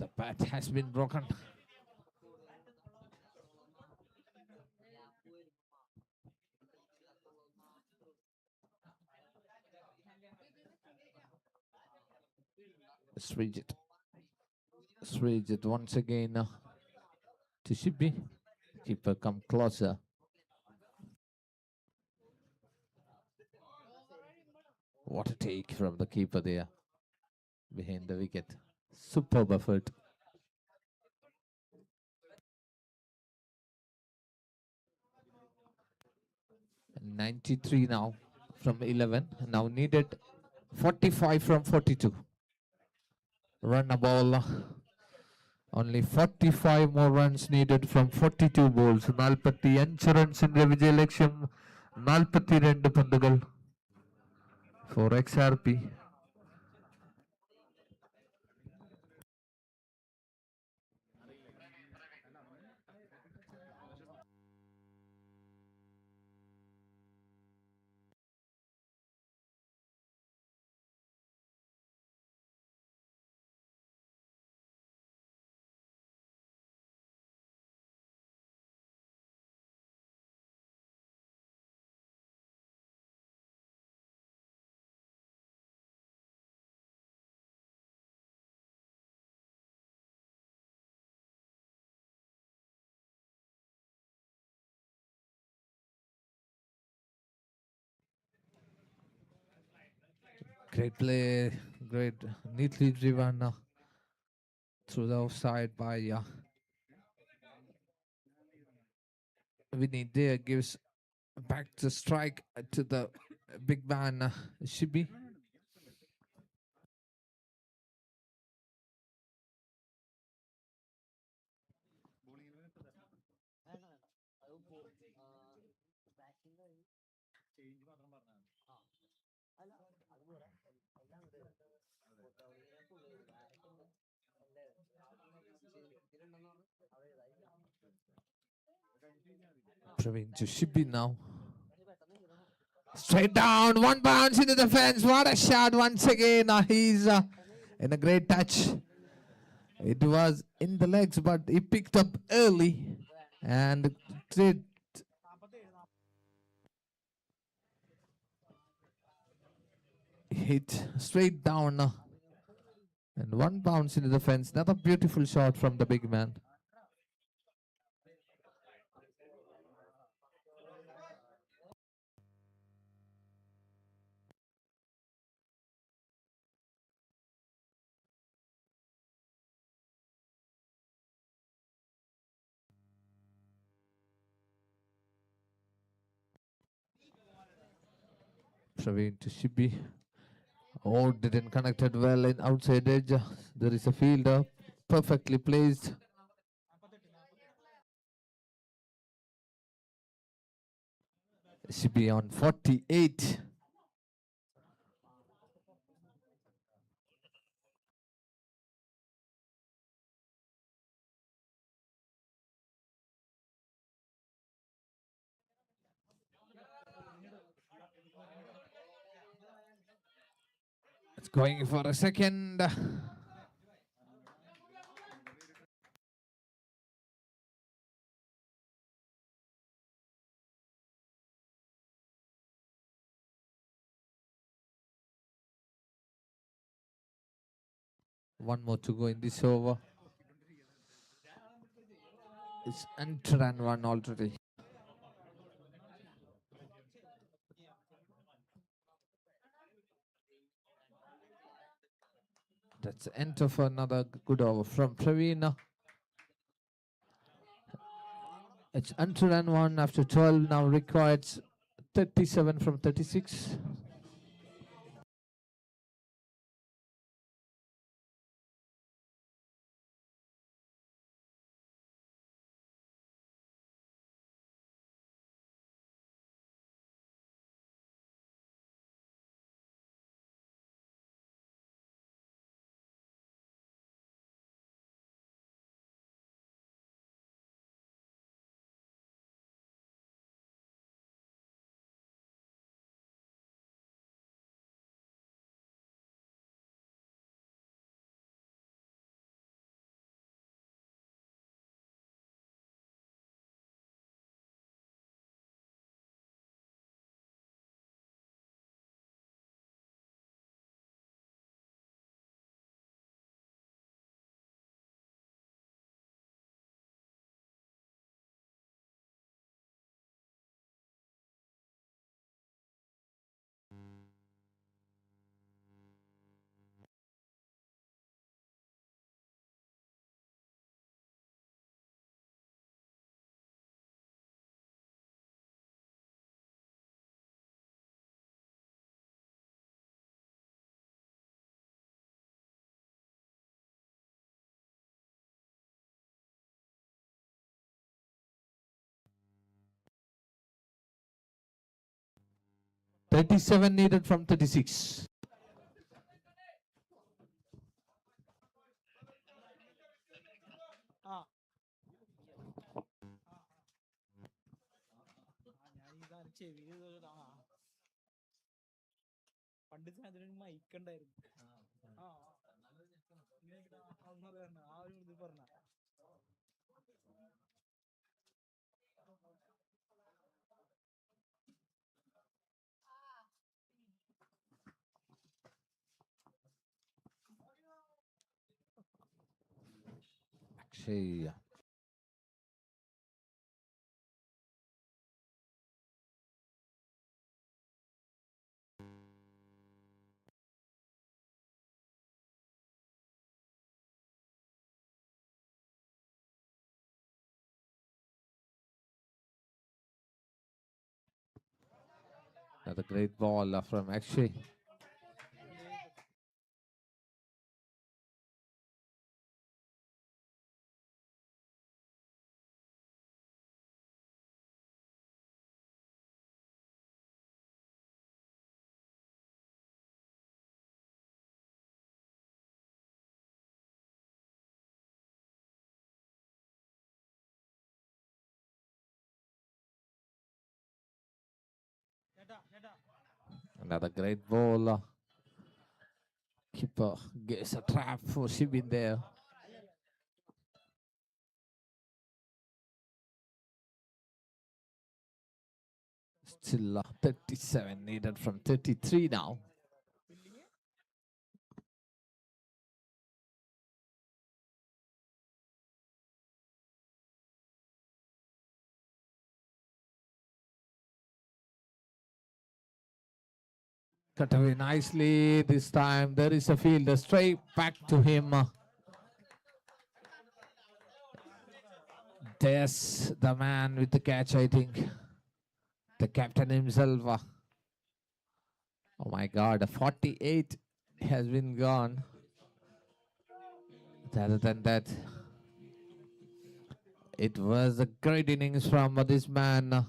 The bat has been broken. Srijit. Srijit once again to Shibi. Keeper come closer. What a take from the keeper there behind the wicket. Superb effort. And 93 now from 11. Now needed 45 from 42. Run a ball. Only 45 more runs needed from 42 balls. 45 runs വിജയ ലക്ഷ്യം 42 പന്തുകൾ for XRP. Great play, great, neatly driven through the offside by Vinny. There gives back the strike to the big man Shibi. Praveen to Shibi now. Straight down, one bounce into the fence. What a shot once again. He's in a great touch. It was in the legs, but he picked up early and did hit straight down and one bounce into the fence. Another beautiful shot from the big man. Praveen to Shibi. Oh, didn't connect it well in outside edge. There is a fielder perfectly placed. Shibi on 48. It's going for a second. One more to go in this over. It's enter and one already. That's enter for another good over from Praveen. It's enter and one after 12. Now requires 37 from 36. Thirty-seven needed from 36. പണ്ട് സാധനം മൈക്കുണ്ടായിരുന്നു. ആ ആ ഒരു ഇത് പറഞ്ഞ Actually, Another great ball from Akshay. Another great ball. Keeper gets a trap for Shibin there. Still 37 needed from 33 now. Cut away nicely this time. There is a fielder straight back to him. There's the man with the catch, I think. The captain himself. Oh my God, a 48 has been gone. Other than that, it was a great innings from this man.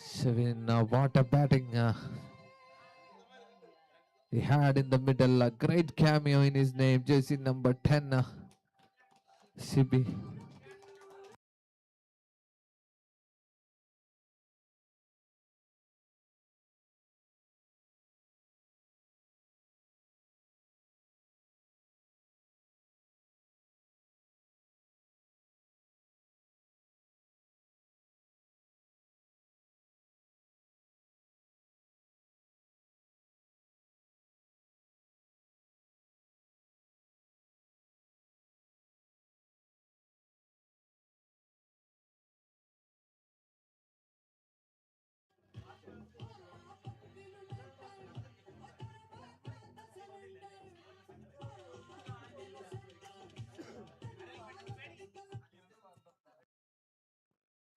Sevin, what a batting he had in the middle. A great cameo in his name, jersey number 10, CB.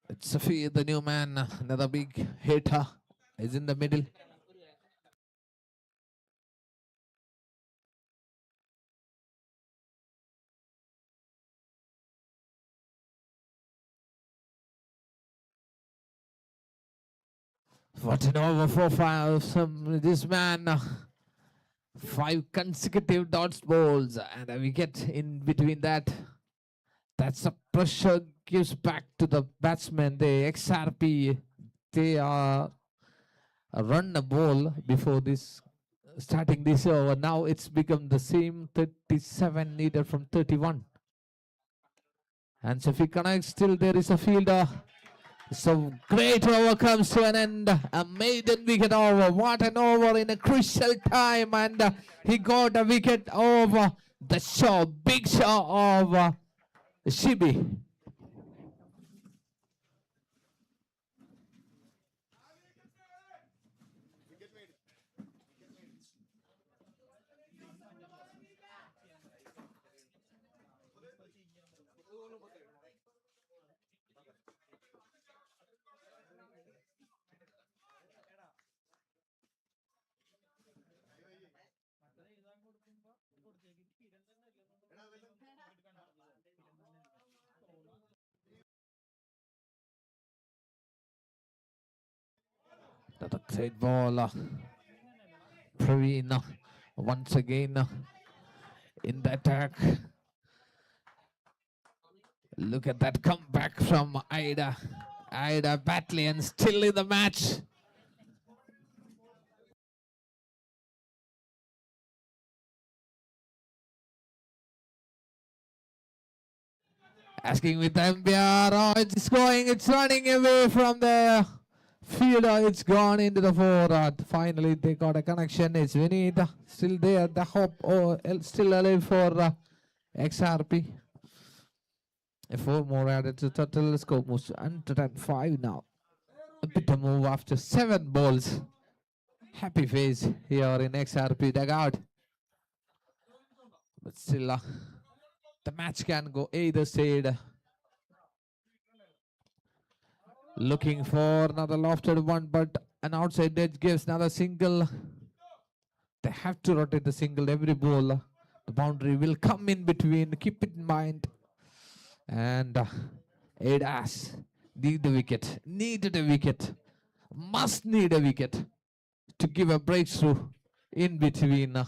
It's Safi, the new man, another big hitter, is in the middle. What an over profile from this man. 5 consecutive dots balls and a wicket in between that. That's a pressure gives back to the batsman. The XRP, they run a ball before this starting this over. Now it's become the same 37 needed from 31. And so if he connects, still there is a fielder. So great over comes to an end. A maiden wicket over. What an over in a crucial time. And he got a wicket over the shot. Big shot of Shibi. That's a great ball. Praveen once again in the attack. Look at that comeback from Aida. Aida Batlions still in the match. Asking with Ambia. Oh, it's running away from the fielder. It's gone into the forward. Finally, they got a connection. It's Vinith still there. The hope still alive for XRP. 4 more added to total score moves to 105 now. A bit of move after 7 balls. Happy face here in XRP dugout. But still, the match can go either side. Looking for another lofted one, but an outside edge gives another single. They have to rotate the single every ball. The boundary will come in between. Keep it in mind. And Aida's need the wicket. Needed a wicket. Must need a wicket to give a breakthrough in between.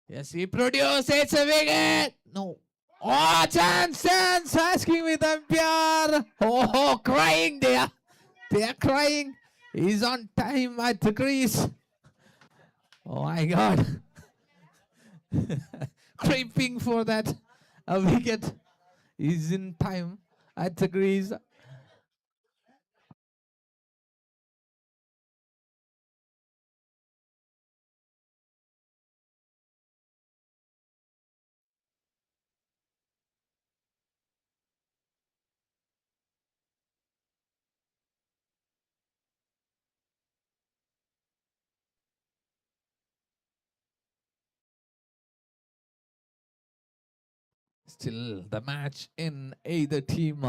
Yes, he produced. It's a wicket. No. Oh, chance asking with umpire. Oh, crying there. They are crying. He's on time at the crease. Oh my God. Creeping for that a wicket. He's in time at the crease. Still the match in either team.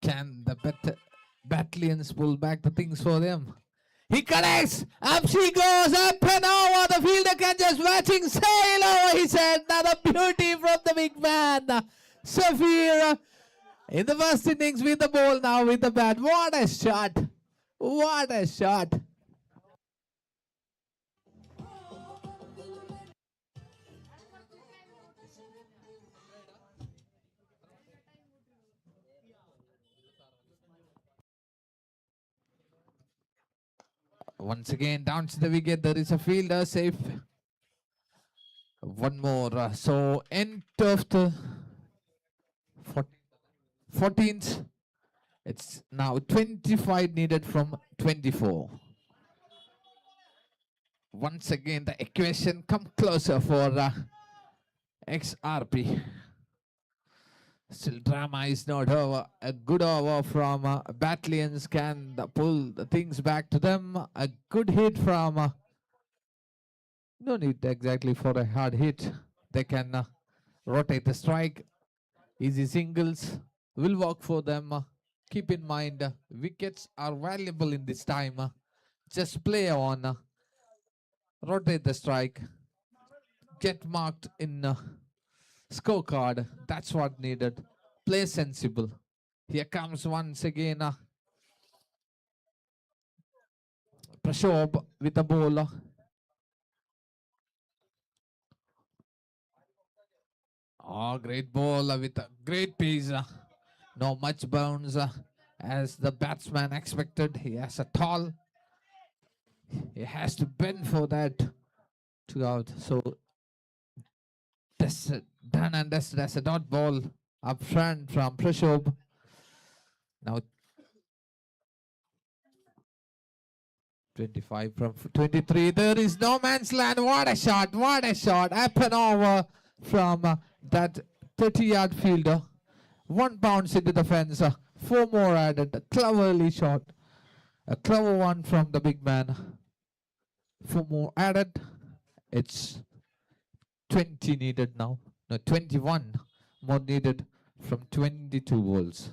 Can the Batlions pull back the things for them? He connects. Up she goes. Up and over. The fielder can just watching sail over. He said, another beauty from the big man. Safir in the first innings with the ball, now with the bat. What a shot. What a shot. Once again, down to the wicket. There is a fielder safe. One more. So, end of the 14th. It's now 25 needed from 24. Once again, the equation come closer for XRP. Still, drama is not over. A good over from Batlions can pull the things back to them. A good hit from... no need exactly for a hard hit. They can rotate the strike. Easy singles will work for them. Keep in mind, wickets are valuable in this time. Just play on. Rotate the strike. Get marked in scorecard. That's what needed. Play sensible. Here comes once again Prashop with the ball. Oh, great ball with a great pace. No much bounce as the batsman expected. He has a tall. He has to bend for that to out. So that's done and dusted as a dot ball up front from Prashop. Now 25 from 23. There is no man's land. What a shot. What a shot. Up and over from that 30-yard fielder. One bounce into the fence. Four more added. Cleverly shot. A clever one from the big man. Four more added. It's 20 needed now. No, 21 more needed from 22 balls.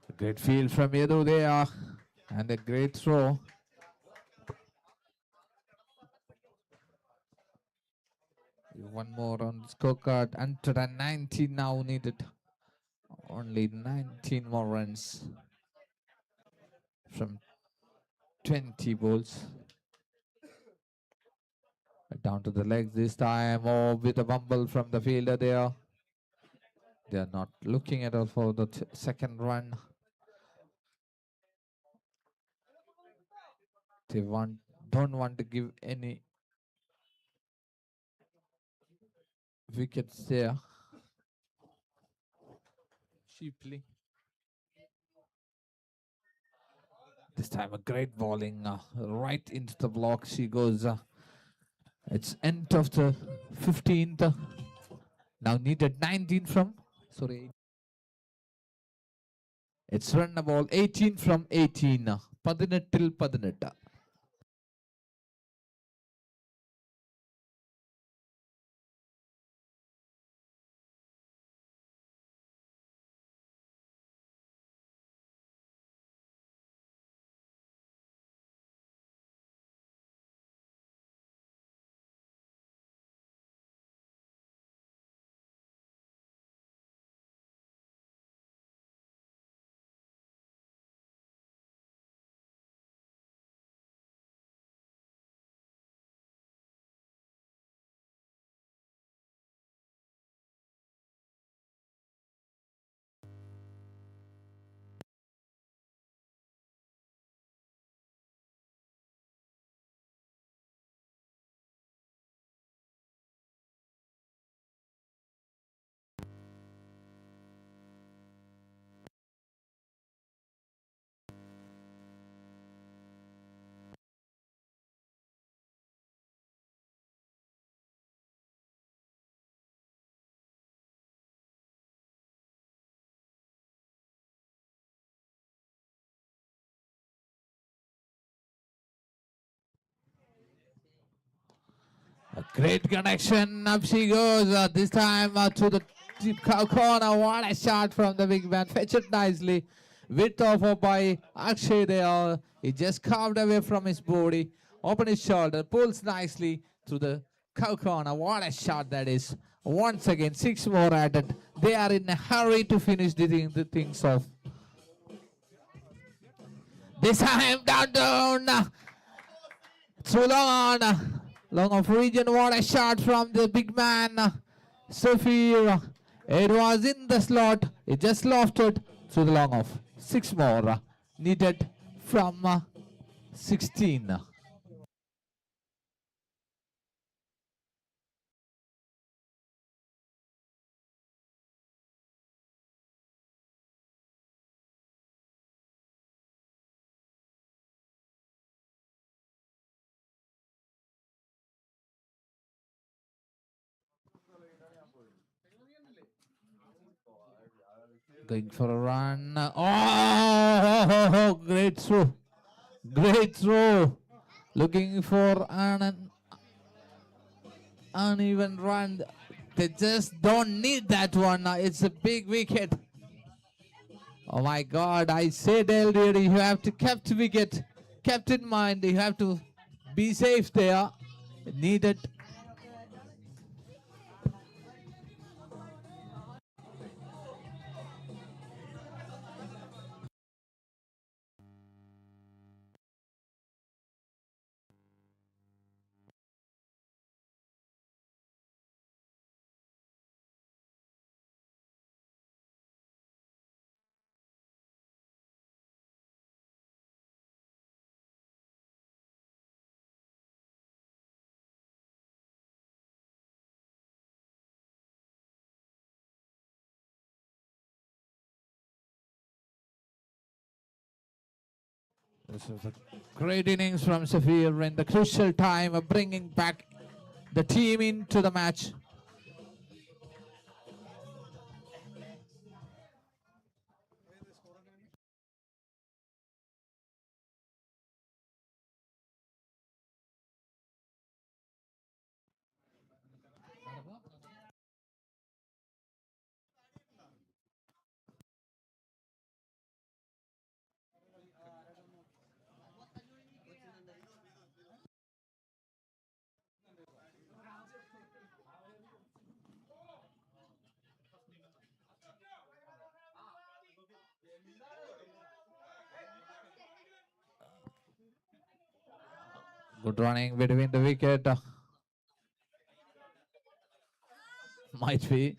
A great field from Yadu there. And a great throw. One more on the scorecard. 190 now needed. Only 19 more runs from 20 balls. Down to the legs this time. Oh, with a bumble from the fielder there. They are not looking at all for the second run. They don't want to give any wickets there. Cheaply. This time a great bowling right into the block. She goes. It's end of the 15th. Now needed 19 from. Sorry. It's run a ball 18 from 18. 18. A great connection. Up she goes. This time to the deep corner. What a shot from the big man. Fetch it nicely. Width offer by Akshay there. He just carved away from his body. Open his shoulder. Pulls nicely to the cow corner. What a shot that is. Once again, 6 more added. They are in a hurry to finish the things off. This time down. Through long on. Long off region, what a shot from the big man, Safir. It was in the slot. It just lofted through the long off. 6 more needed from 16. Going for a run. Oh, great throw. Great throw. Looking for an uneven run. They just don't need that one. It's a big wicket. Oh my God, I said earlier you have to kept in mind, you have to be safe there. Needed. This was a great innings from Safir in the crucial time of bringing back the team into the match. Good running between the wicket. Might be.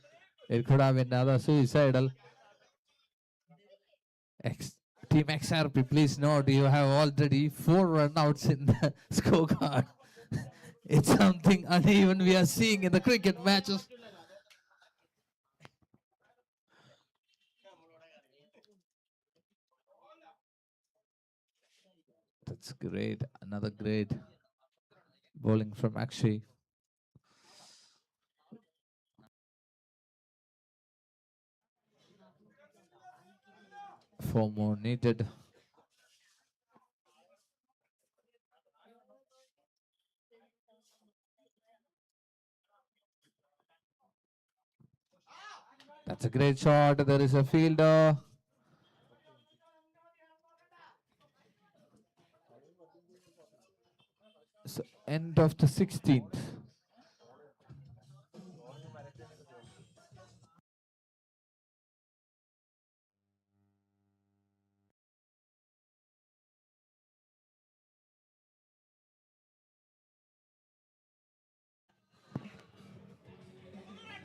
It could have been another suicidal. Team XRP, please note you have already 4 runouts in the scorecard. It's something uneven we are seeing in the cricket matches. That's great. Another great bowling from Akshay. 4 more needed. That's a great shot. There is a fielder. So end of the 16th.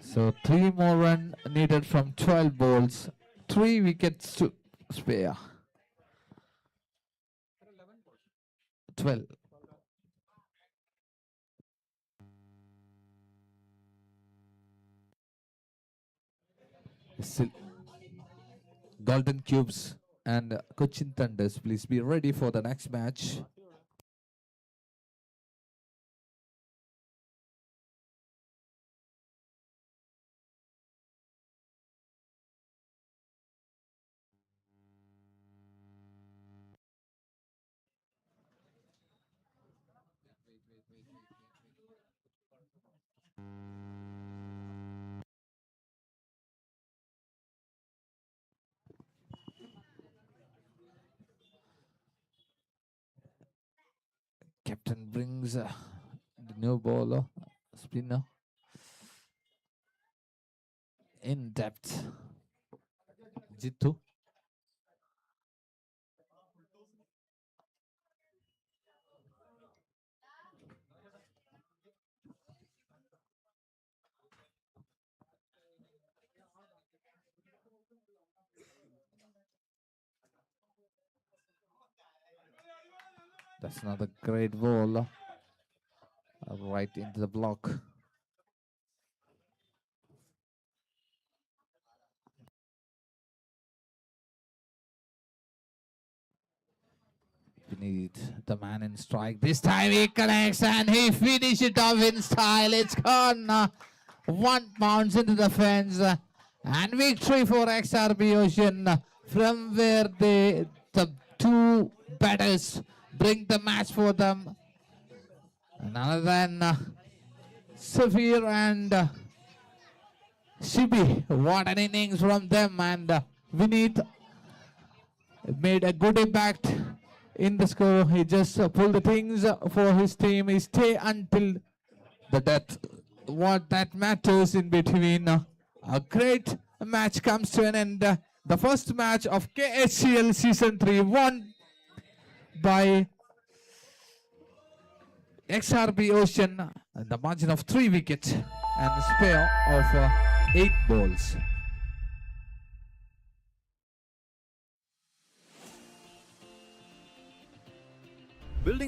So 3 more runs needed from 12 balls. 3 wickets to spare. 12. Still Golden Cubes and Cochin Thunders, please be ready for the next match. Captain brings the new bowler, spinner, in depth. Jitu. That's another great ball. Right into the block. Beneath the man in strike. This time he connects and he finishes it off in style. It's gone. 1 bounce into the fence. And victory for XRB Ocean from where the 2 batters bring the match for them. And other than Safir and Shibi, what an innings from them. And Vineet made a good impact in the score. He just pulled the things for his team. He stay until the death. What that matters in between. A great match comes to an end. The first match of KACL Season 3 won by XRB Ocean, the margin of 3 wickets and a spare of 8 balls.